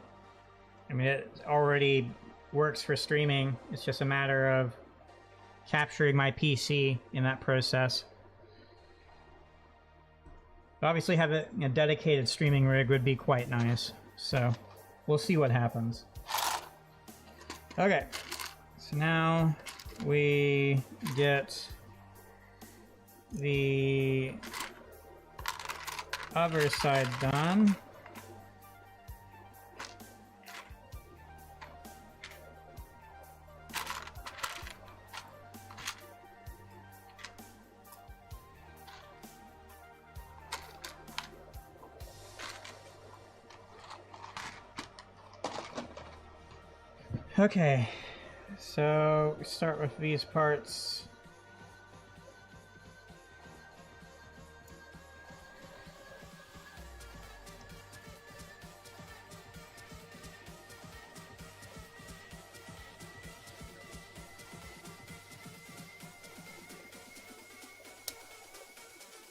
I mean, it already works for streaming. It's just a matter of capturing my PC in that process. But obviously, having a dedicated streaming rig would be quite nice. So, we'll see what happens. Okay, so now we get the other side done. Okay, so we start with these parts.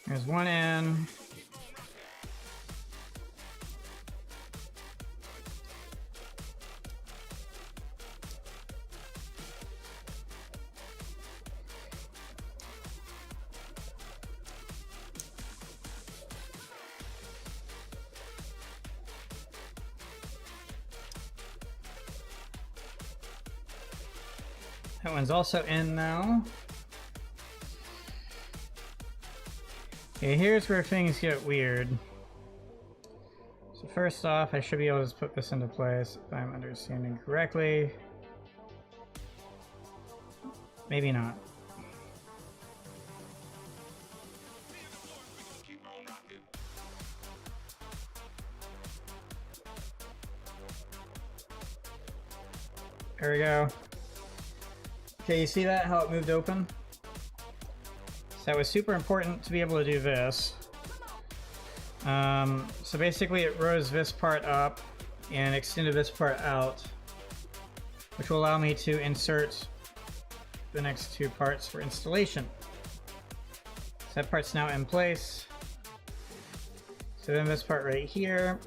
There's one in. That one's also in now. Okay, here's where things get weird. So first off, I should be able to just put this into place if I'm understanding correctly. Maybe not. There we go. Okay, you see that, how it moved open? So that was super important to be able to do this. So basically it rose this part up and extended this part out, which will allow me to insert the next two parts for installation. So that part's now in place. So then this part right here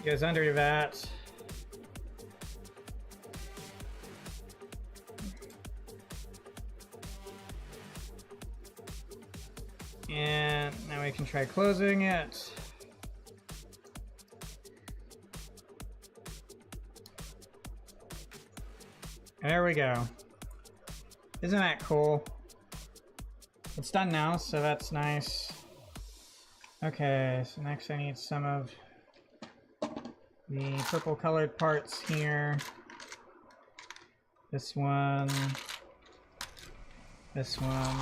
goes under that. And now we can try closing it. There we go. Isn't that cool? It's done now, so that's nice. Okay, so next I need some of the purple colored parts here. This one. This one.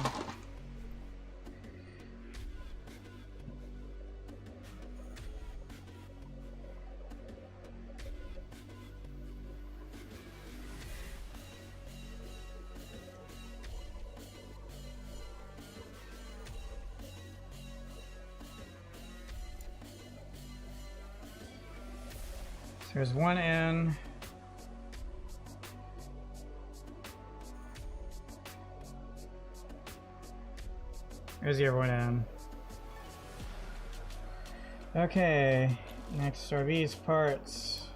There's one in. There's the other one in. Okay, next are these parts.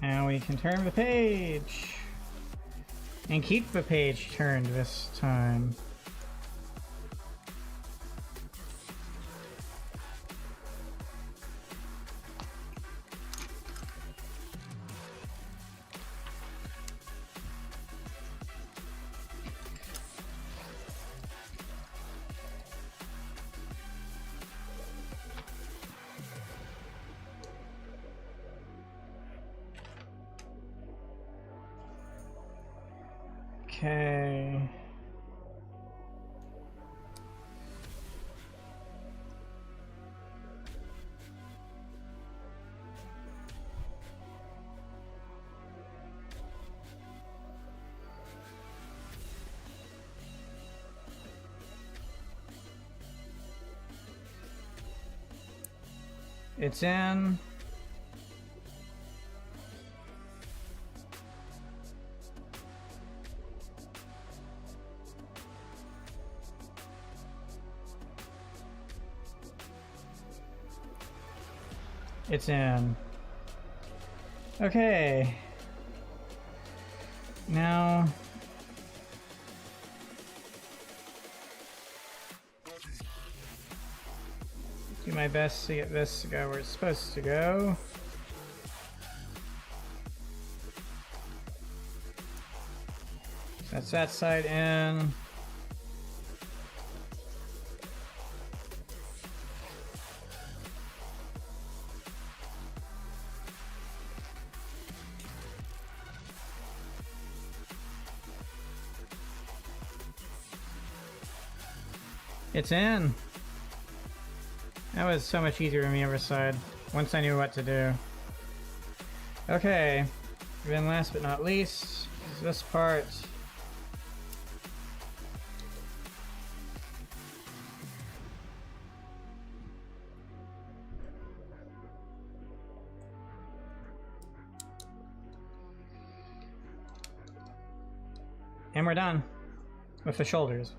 Now we can turn the page. And keep the page turned this time. Okay. It's in. It's in. Okay. Now do my best to get this to go where it's supposed to go. That's that side in. It's in. That was so much easier on the other side once I knew what to do. Okay, then last but not least is this part. And we're done with the shoulders.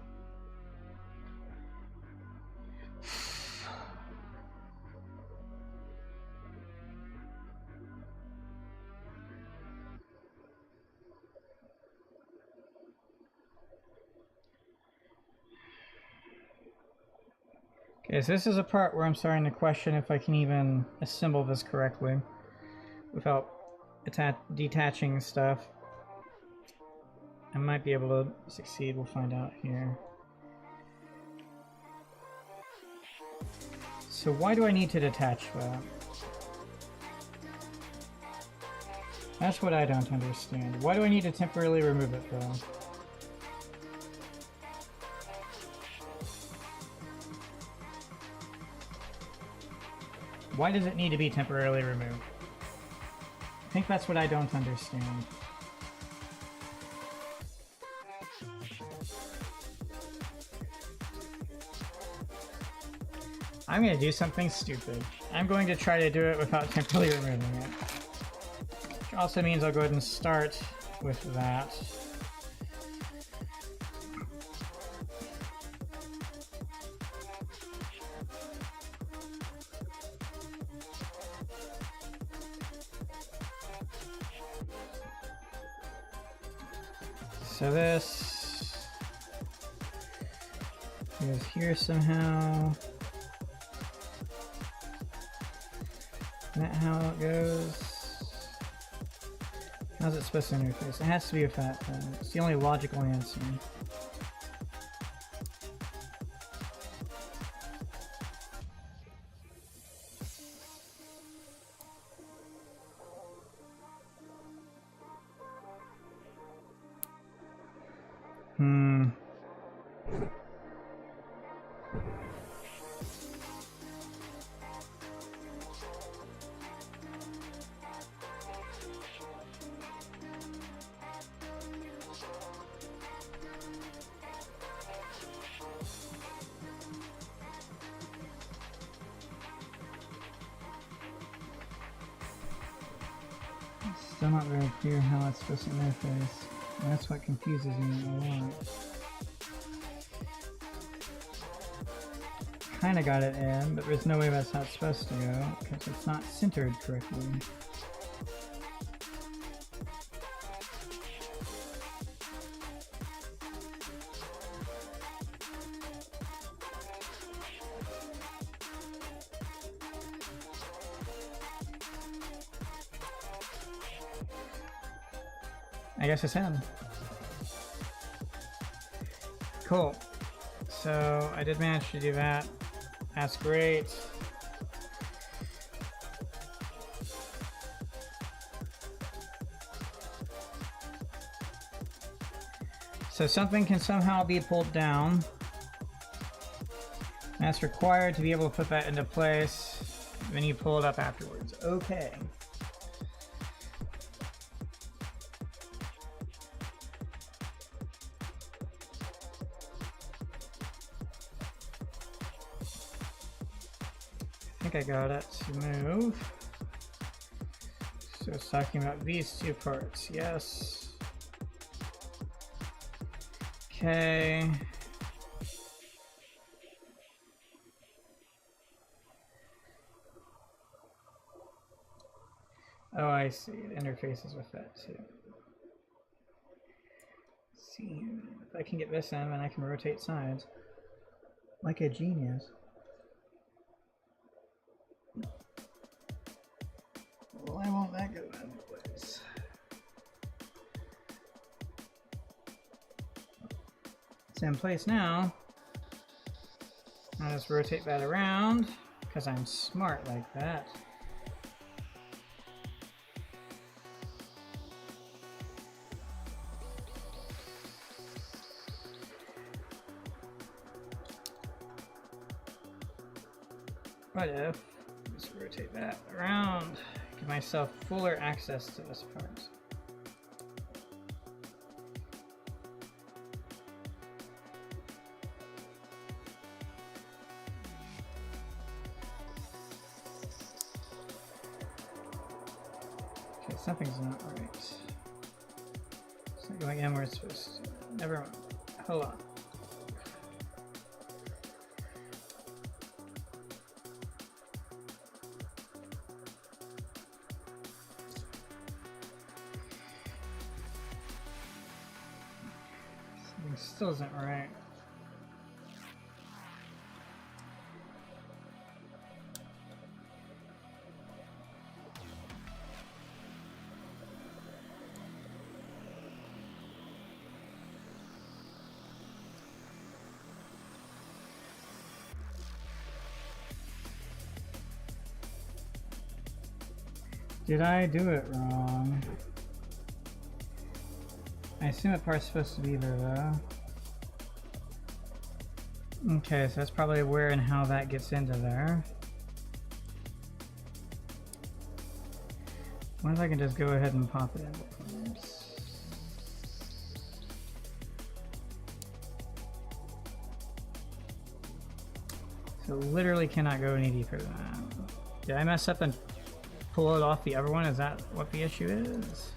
Okay, so this is a part where I'm starting to question if I can even assemble this correctly without detaching stuff. I might be able to succeed, we'll find out here. So why do I need to detach that? That's what I don't understand. Why do I need to temporarily remove it though? Why does it need to be temporarily removed? I think that's what I don't understand. I'm gonna do something stupid. I'm going to try to do it without temporarily removing it. Which also means I'll go ahead and start with that. So this goes here somehow. Isn't that how it goes? How's it supposed to interface? It has to be with that thing. It's the only logical answer. still not very clear how it's supposed to interface. And that's what confuses me a lot. Kinda got it in, but there's no way that's how it's supposed to go, because it's not centered correctly. I guess it's him. Cool. So I did manage to do that. That's great. So something can somehow be pulled down. That's required to be able to put that into place. Then you pull it up afterwards. Okay. I think I got it to move. So it's talking about these two parts. Yes. Okay. Oh, I see. It interfaces with that too. Let's see, if I can get this in, then I can rotate sides. Like a genius. Why won't that go into place? It's in place now. I'll just rotate that around, because I'm smart like that. What if, just rotate that around, give myself fuller access to this part. Okay, something's not right. It's not going in where it's supposed to. Never mind. Hold on. Still isn't right. Did I do it wrong? I assume that part's supposed to be there though. Okay, so that's probably where and how that gets into there. What if I can just go ahead and pop it into place? So literally cannot go any deeper than that. Did I mess up and pull it off the other one? Is that what the issue is?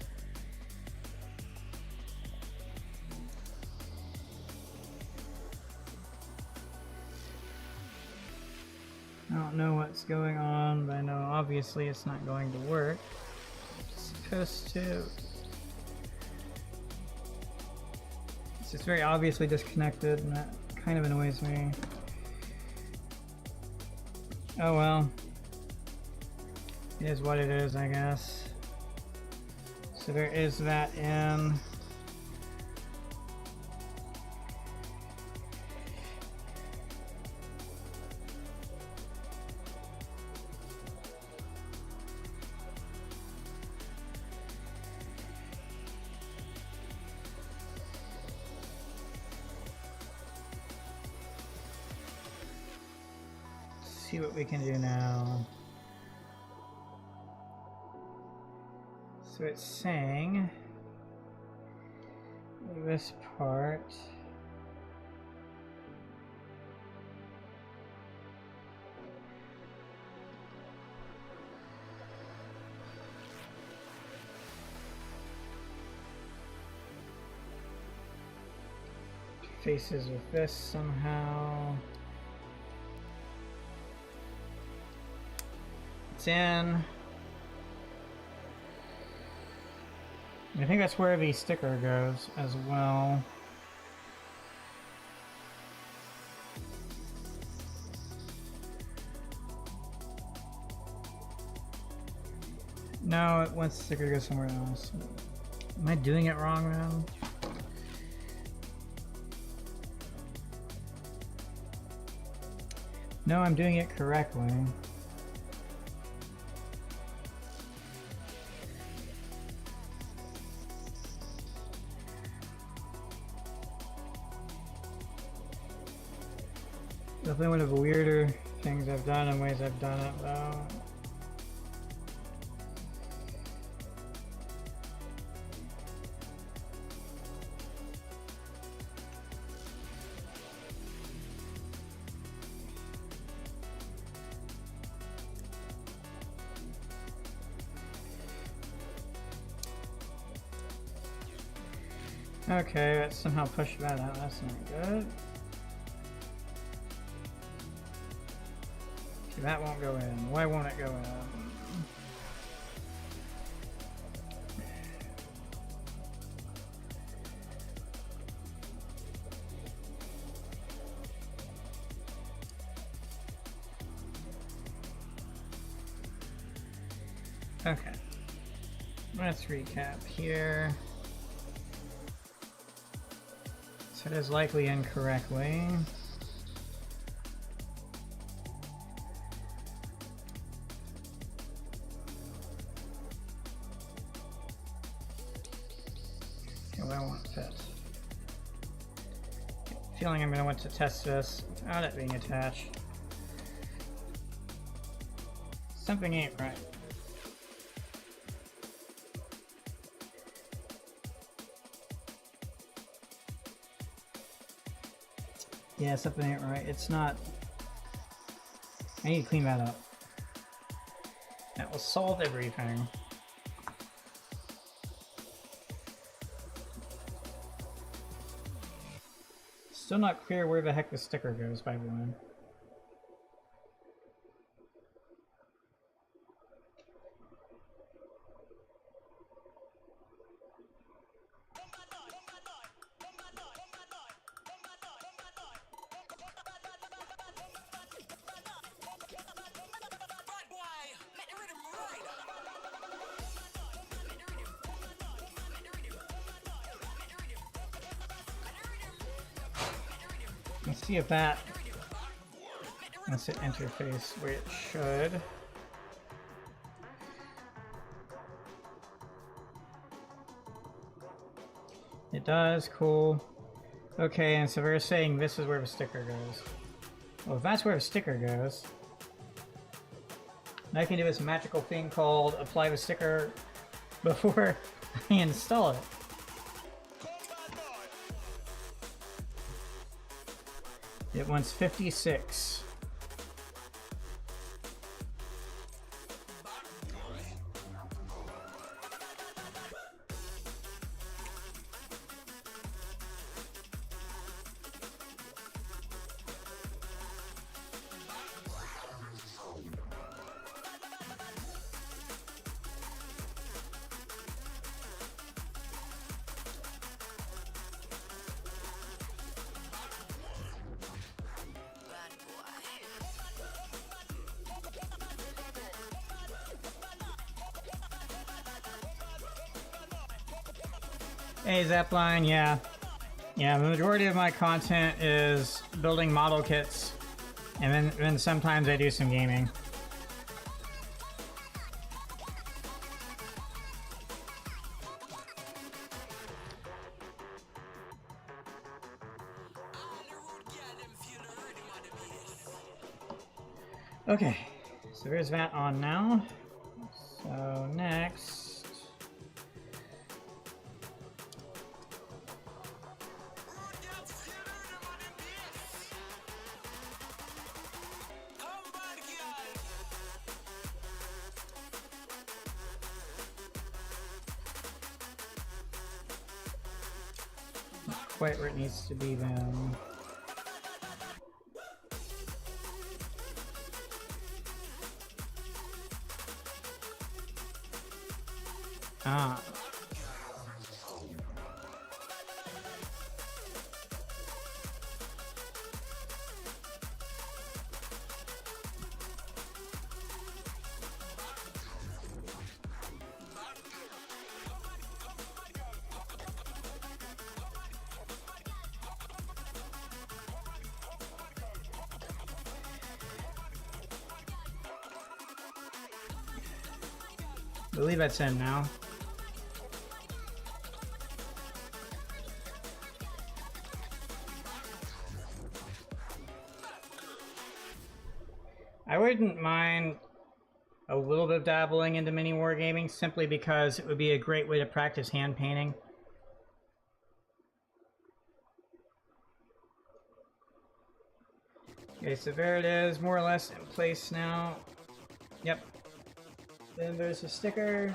I don't know what's going on, but I know obviously it's not going to work. It's supposed to. It's just very obviously disconnected, and that kind of annoys me. Oh well. It is what it is, I guess. So there is that in. See what we can do now. So it's saying this part faces with this somehow. It's in. I think that's where the sticker goes as well. No, it wants the sticker to go somewhere else. Am I doing it wrong now? No, I'm doing it correctly. Definitely one of the weirder things I've done and ways I've done it though. Okay, let's somehow push that out. That's not good. Okay, that won't go in. Why won't it go in? Okay. Let's recap here. So it is likely incorrectly. Okay, well, I want fit. Feeling I'm going to want to test this without it being attached. Something ain't right. Yeah, something ain't right. It's not... I need to clean that up. That will solve everything. Still not clear where the heck the sticker goes, by the way. Let's see if that lets it interface where it should. It does, cool. Okay, and so we're saying this is where the sticker goes. Well, if that's where the sticker goes, then I can do this magical thing called apply the sticker before I install it. It wants 56. Hey, Zepline, yeah. Yeah, the majority of my content is building model kits, and then sometimes I do some gaming. Okay, so there's that on now. So next... quite where it needs to be then. Ah. I believe that's in now. I wouldn't mind a little bit of dabbling into mini wargaming simply because it would be a great way to practice hand painting. Okay, so there it is, more or less in place now. Yep. Then there's a sticker.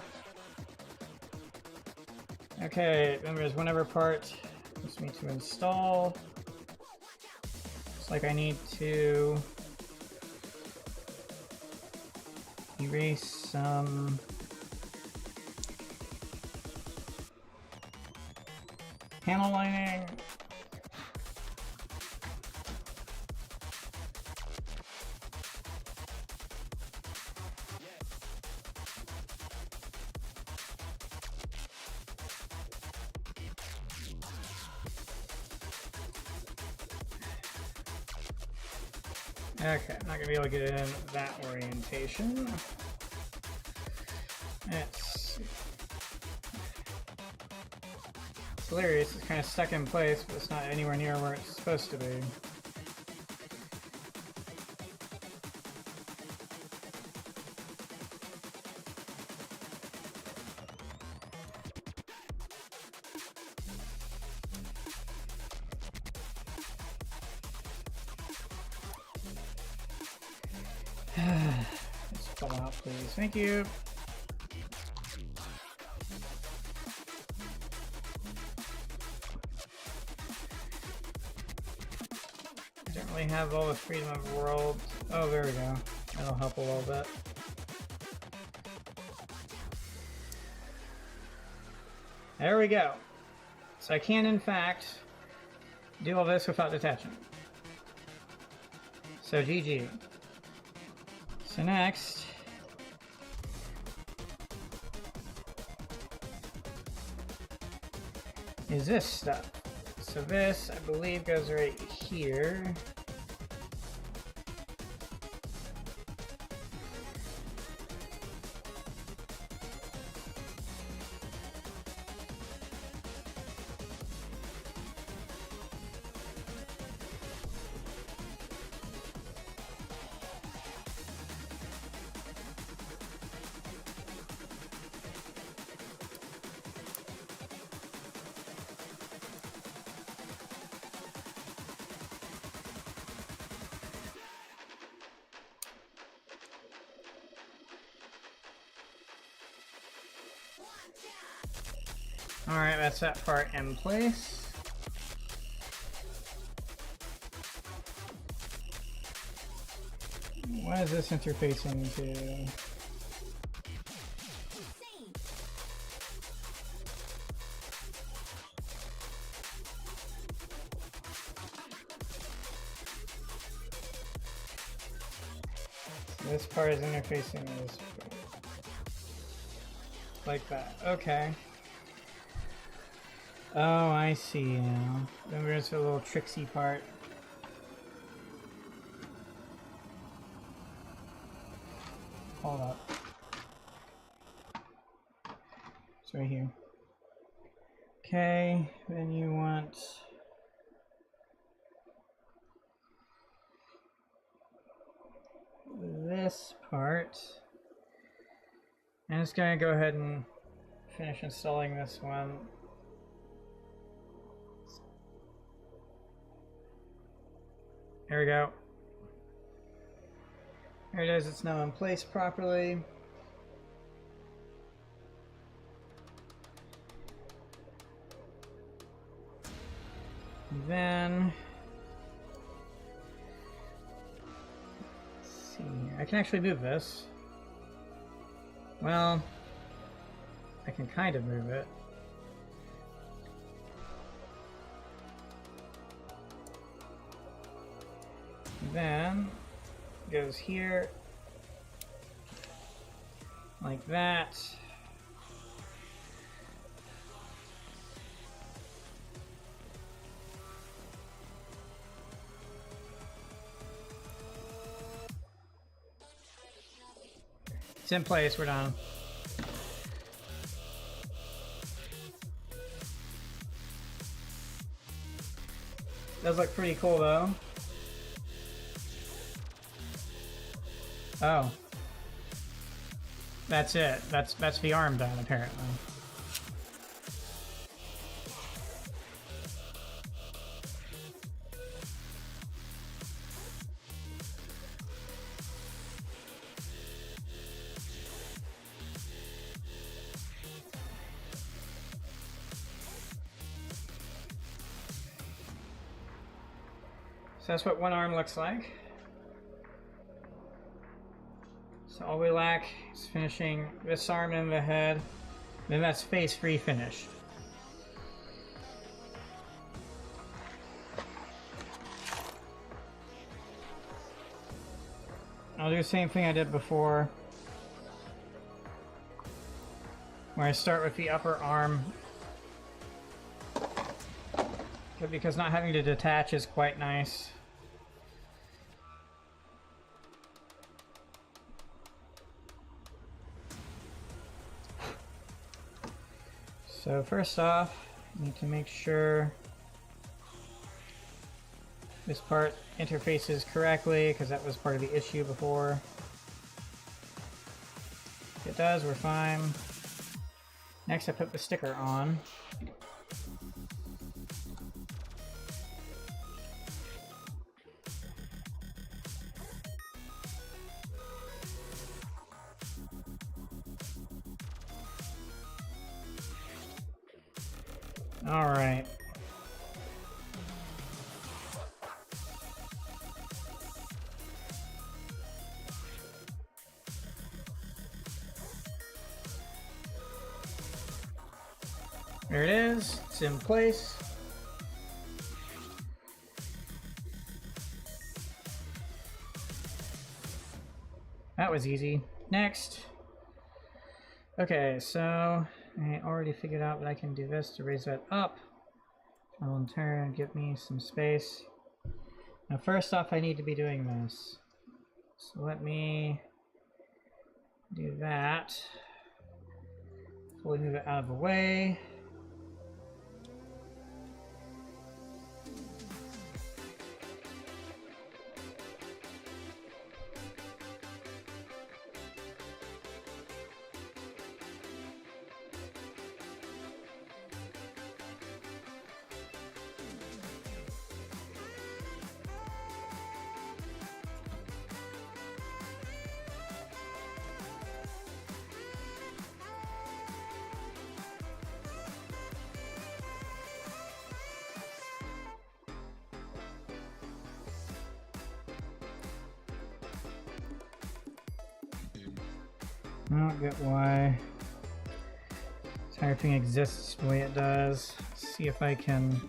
Okay, then there's whatever part wants me to install. Looks like I need to erase some panel lining. Okay, I'm not gonna be able to get it in that orientation. It's hilarious, it's kind of stuck in place, but it's not anywhere near where it's supposed to be. Let's pull out, please. Thank you. Don't really have all the freedom of the world. Oh, there we go. That'll help a little bit. There we go. So I can, in fact, do all this without detaching. So GG. So next, is this stuff. So this, I believe, goes right here. Alright, that's that part in place. What is this interfacing to? This part is interfacing this like that. Okay. Oh, I see now. Then there's a little tricksy part. Hold up. It's right here. Okay, then you want this part. I'm just gonna go ahead and finish installing this one. There we go. There it is, it's now in place properly. then let's see here. I can actually move this. Well, I can kind of move it. Then it goes here like that. It's in place, we're done. Does look pretty cool though. Oh. That's it. That's the arm done apparently. So that's what one arm looks like. So all we lack is finishing this arm and the head. Then that's face free finished. I'll do the same thing I did before, where I start with the upper arm, because not having to detach is quite nice. So first off, I need to make sure this part interfaces correctly, because that was part of the issue before. If it does, we're fine. Next, I put the sticker on. All right. There it is. It's in place. That was easy. Next. Okay, so I already figured out that I can do this to raise that up. I'll in turn give me some space. Now first off, I need to be doing this. So let me do that. Fully move it out of the way. I don't get why this entire thing exists the way it does. Let's see if I can...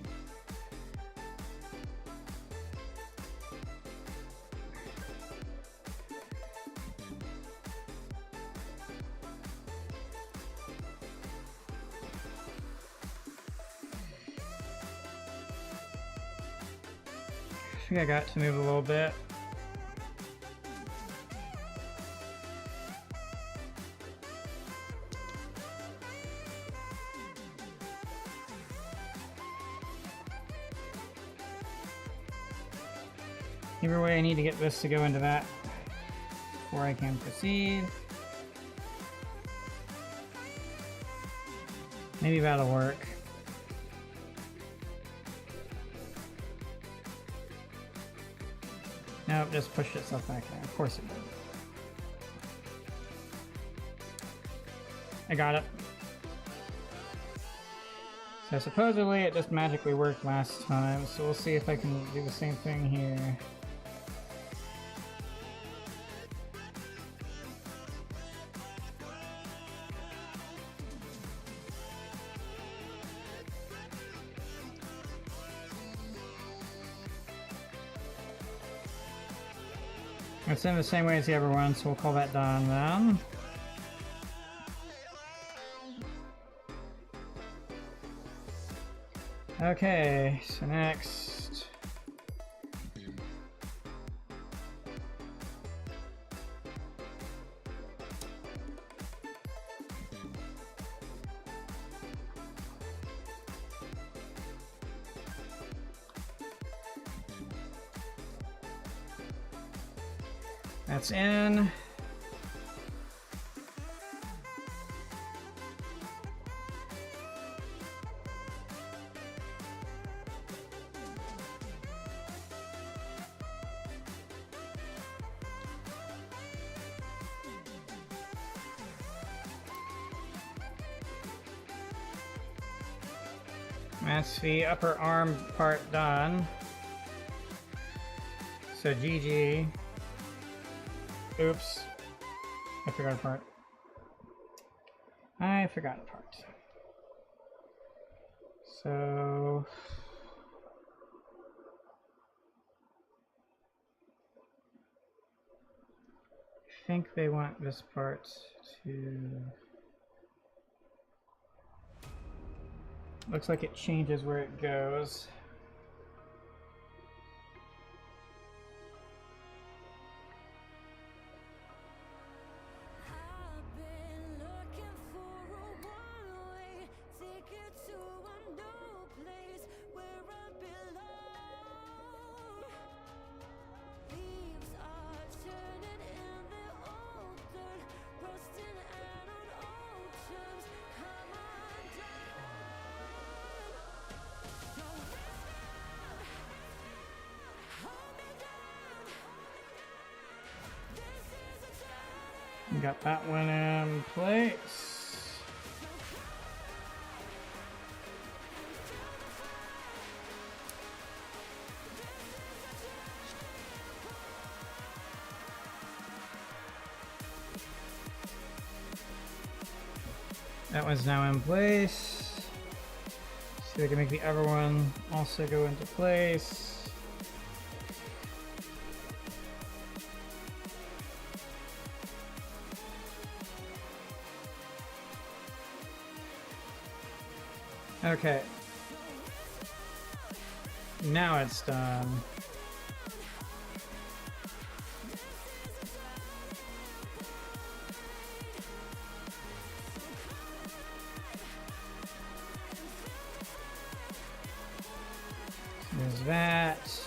I think I got to move a little bit. Either way, I need to get this to go into that before I can proceed. Maybe that'll work. Nope, just pushed itself back there. Of course it did. I got it. So supposedly it just magically worked last time, so we'll see if I can do the same thing here. It's in the same way as the other one, so we'll call that done then. Okay, so next. That's in. That's the upper arm part done. So GG. Oops. I forgot a part. I forgot a part. So... I think they want this part to... Looks like it changes where it goes. Got that one in place. That one's now in place. So we can make the other one also go into place. Okay. Now it's done. There's that.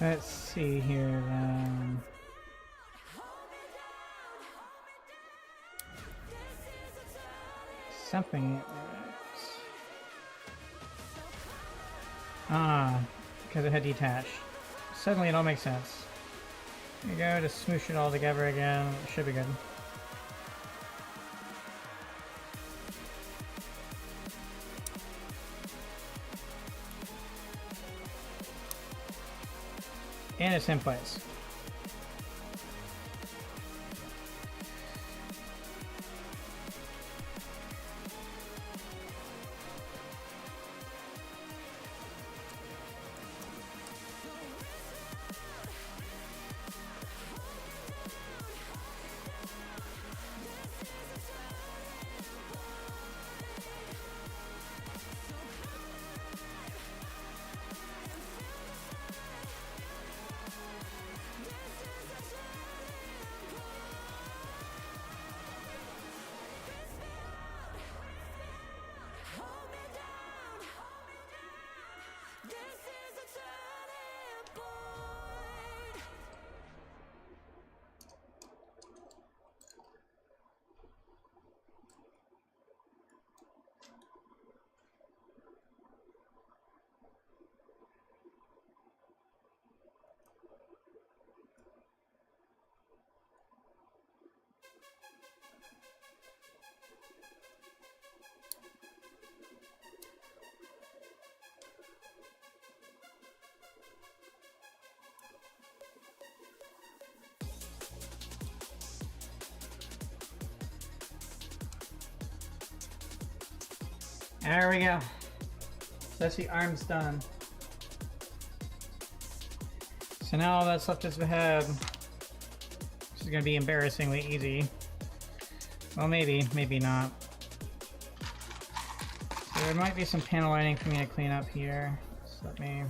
Let's see here then. Something. Because it had detached. Suddenly it all makes sense. There you go, just smoosh it all together again. It should be good. And it's in place. There we go. That's the arms done. So now all that's left is the head. This is gonna be embarrassingly easy. Well, maybe, maybe not. So there might be some panel lining for me to clean up here. So let me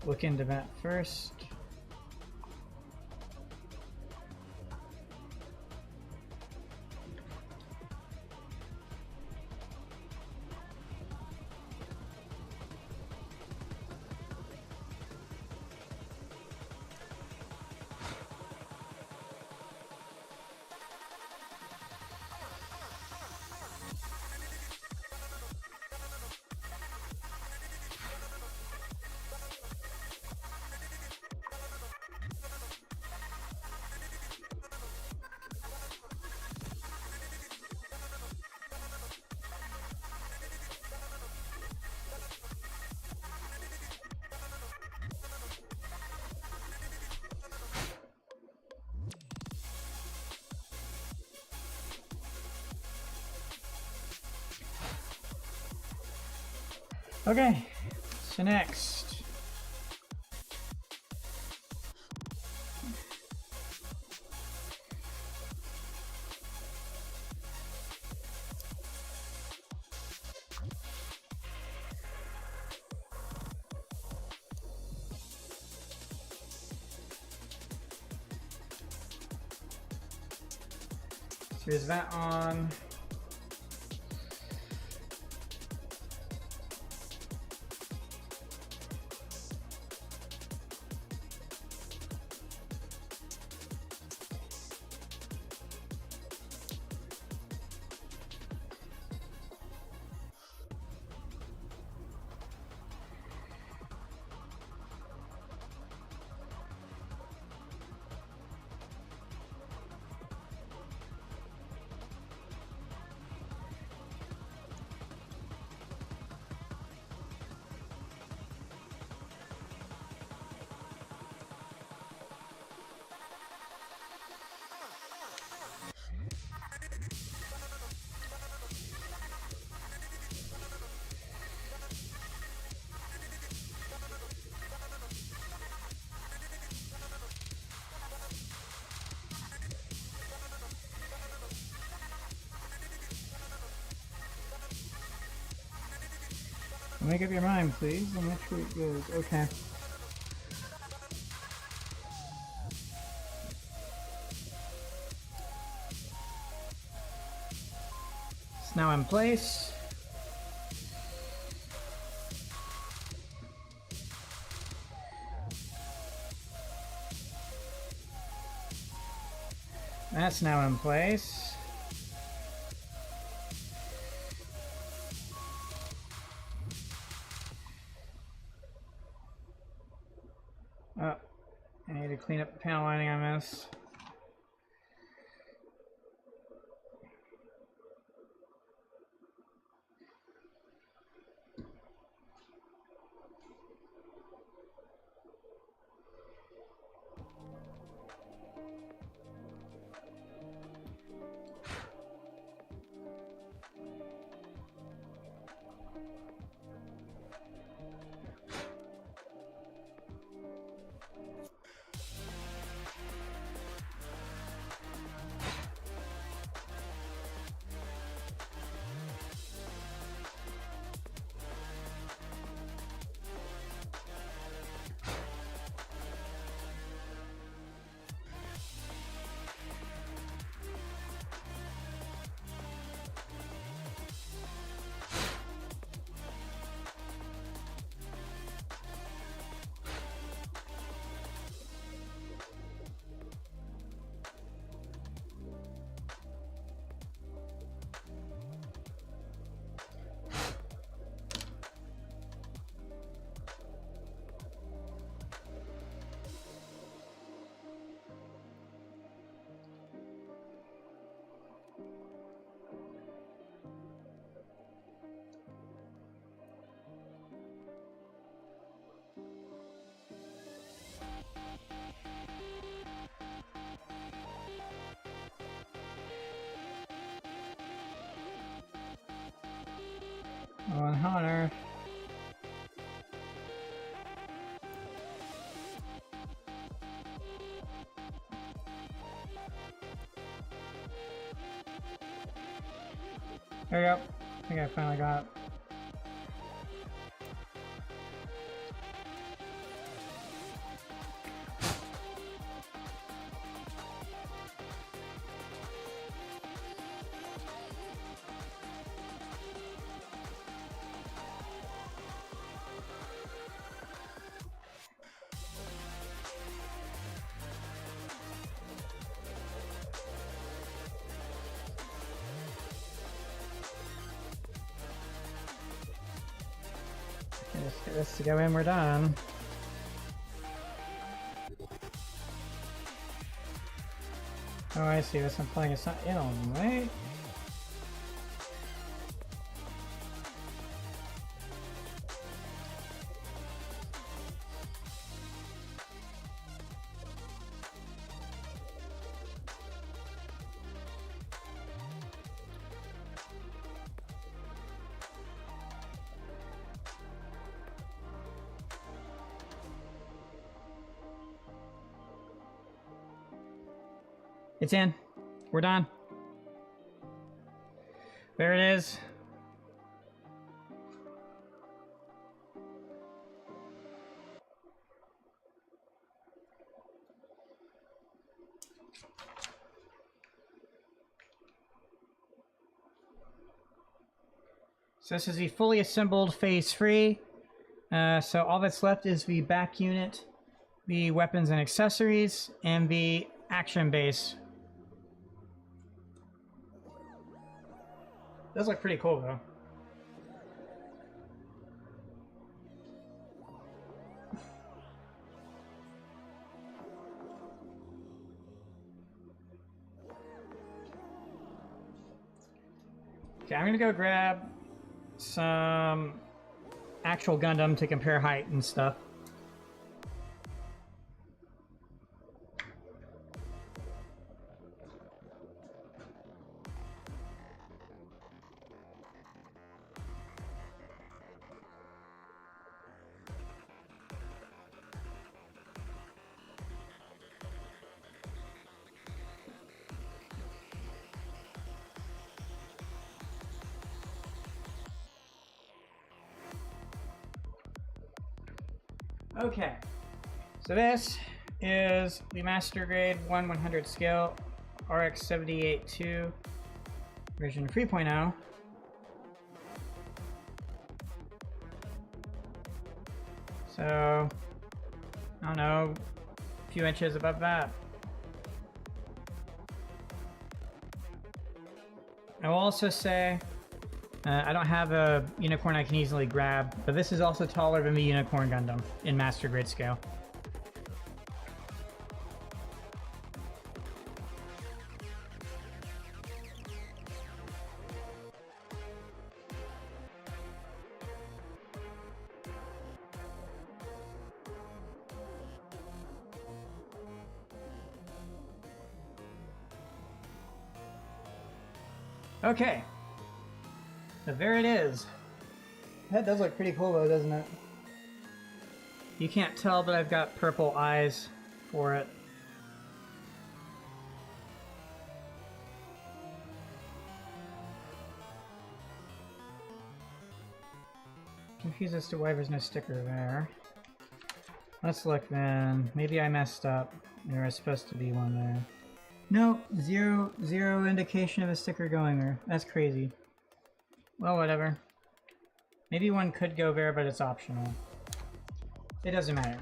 look into that first. Okay, so next. So is that on? Make up your mind, please. I'm not sure it goes. Okay. It's now in place. That's now in place. Oh, I need to clean up the panel lining on this. Oh, and how on earth? There we go. I think I finally got it. Let's get this to go in, we're done. Oh, I see, this implying it's not in all the way. It's in. We're done. There it is. So this is the fully assembled phase 3. So all that's left is the back unit, the weapons and accessories, and the action base. Does look pretty cool though. Okay, I'm gonna go grab some actual Gundam to compare height and stuff. Okay, so this is the Master Grade 1/100 scale RX 78-2 version 3.0. So, I don't know, a few inches above that. I will also say, I don't have a unicorn I can easily grab, but this is also taller than the unicorn Gundam in Master Grade scale. Okay. So there it is. That does look pretty cool though, doesn't it? You can't tell, but I've got purple eyes for it. Confused as to why there's no sticker there. Let's look then. Maybe I messed up. There was supposed to be one there. No, zero indication of a sticker going there. That's crazy. Well, whatever. Maybe one could go there, but it's optional. It doesn't matter.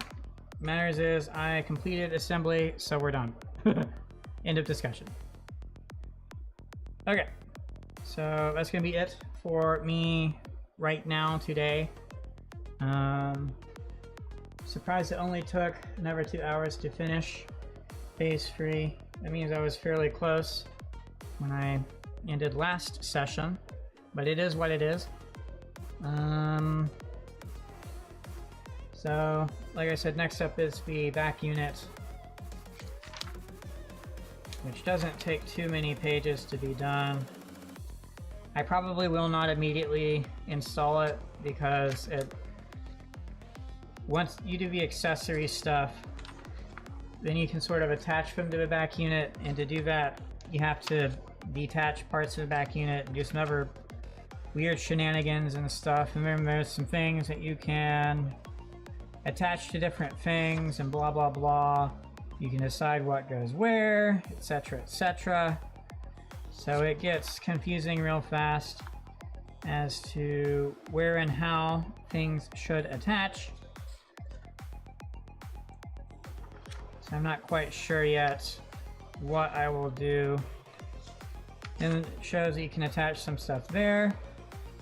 What matters is I completed assembly, so we're done. End of discussion. Okay, so that's gonna be it for me right now today. Surprised it only took another 2 hours to finish phase 3. That means I was fairly close when I ended last session. But it is what it is. So, like I said, next up is the back unit, which doesn't take too many pages to be done. I probably will not immediately install it because once you do the accessory stuff, then you can sort of attach them to the back unit, and to do that, you have to detach parts of the back unit and do some other weird shenanigans and stuff. And then there's some things that you can attach to different things and blah blah blah. You can decide what goes where, etc., etc. So it gets confusing real fast as to where and how things should attach. So I'm not quite sure yet what I will do. And it shows that you can attach some stuff there.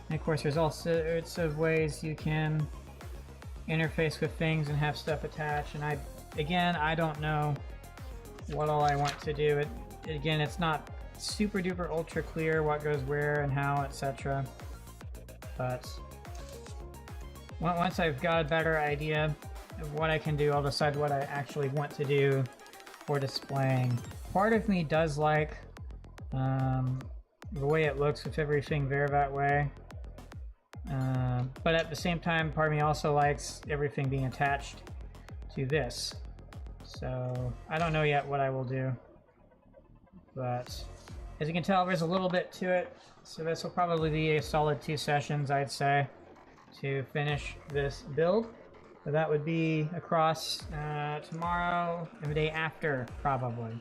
And of course there's all sorts of ways you can interface with things and have stuff attached. And I don't know what all I want to do. Again, it's not super duper ultra clear what goes where and how, etc. But once I've got a better idea of what I can do, I'll decide what I actually want to do for displaying. Part of me does like the way it looks with everything there that way. But at the same time, part of me also likes everything being attached to this. So I don't know yet what I will do. But as you can tell, there's a little bit to it. So this will probably be a solid 2 sessions, I'd say, to finish this build. So that would be across tomorrow and the day after, probably.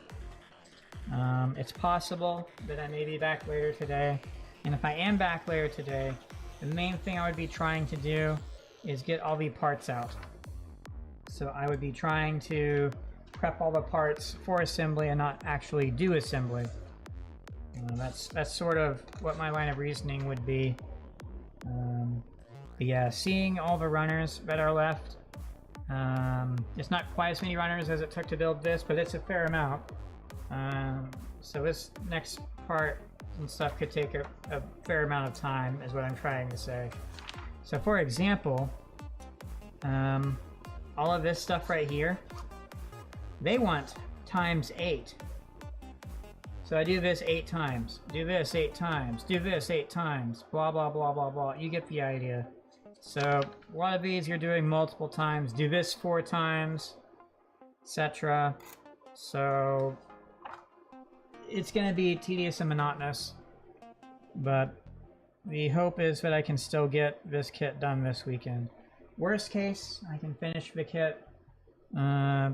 It's possible that I may be back later today. And if I am back later today, the main thing I would be trying to do is get all the parts out. So I would be trying to prep all the parts for assembly and not actually do assembly. That's sort of what my line of reasoning would be. But yeah, seeing all the runners that are left, it's not quite as many runners as it took to build this, but it's a fair amount. So this next part and stuff could take a fair amount of time, is what I'm trying to say. So for example, all of this stuff right here, they want ×8. So I do this 8 times, do this 8 times, do this 8 times, blah blah blah blah blah. You get the idea. So a lot of these you're doing multiple times, do this 4 times, etc. So it's going to be tedious and monotonous, but the hope is that I can still get this kit done this weekend. Worst case, I can finish the kit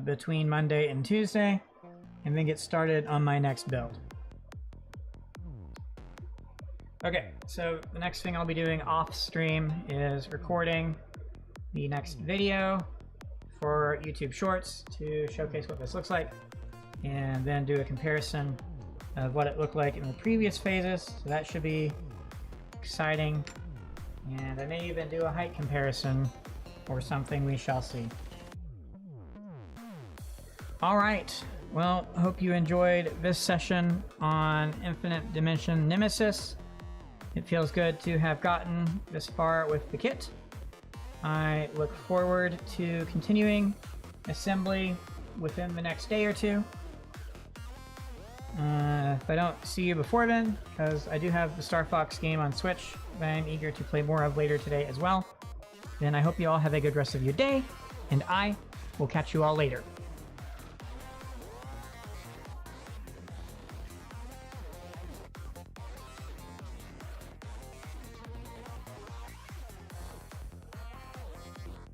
between Monday and Tuesday, and then get started on my next build. Okay, so the next thing I'll be doing off stream is recording the next video for YouTube Shorts to showcase what this looks like, and then do a comparison of what it looked like in the previous phases. So that should be exciting, and I may even do a height comparison or something. We shall see. Alright, well, hope you enjoyed this session on Infinite Dimension Nemesis. It feels good to have gotten this far with the kit. I look forward to continuing assembly within the next day or two. If I don't see you before then, because I do have the Star Fox game on Switch that I'm eager to play more of later today as well, then I hope you all have a good rest of your day, and I will catch you all later.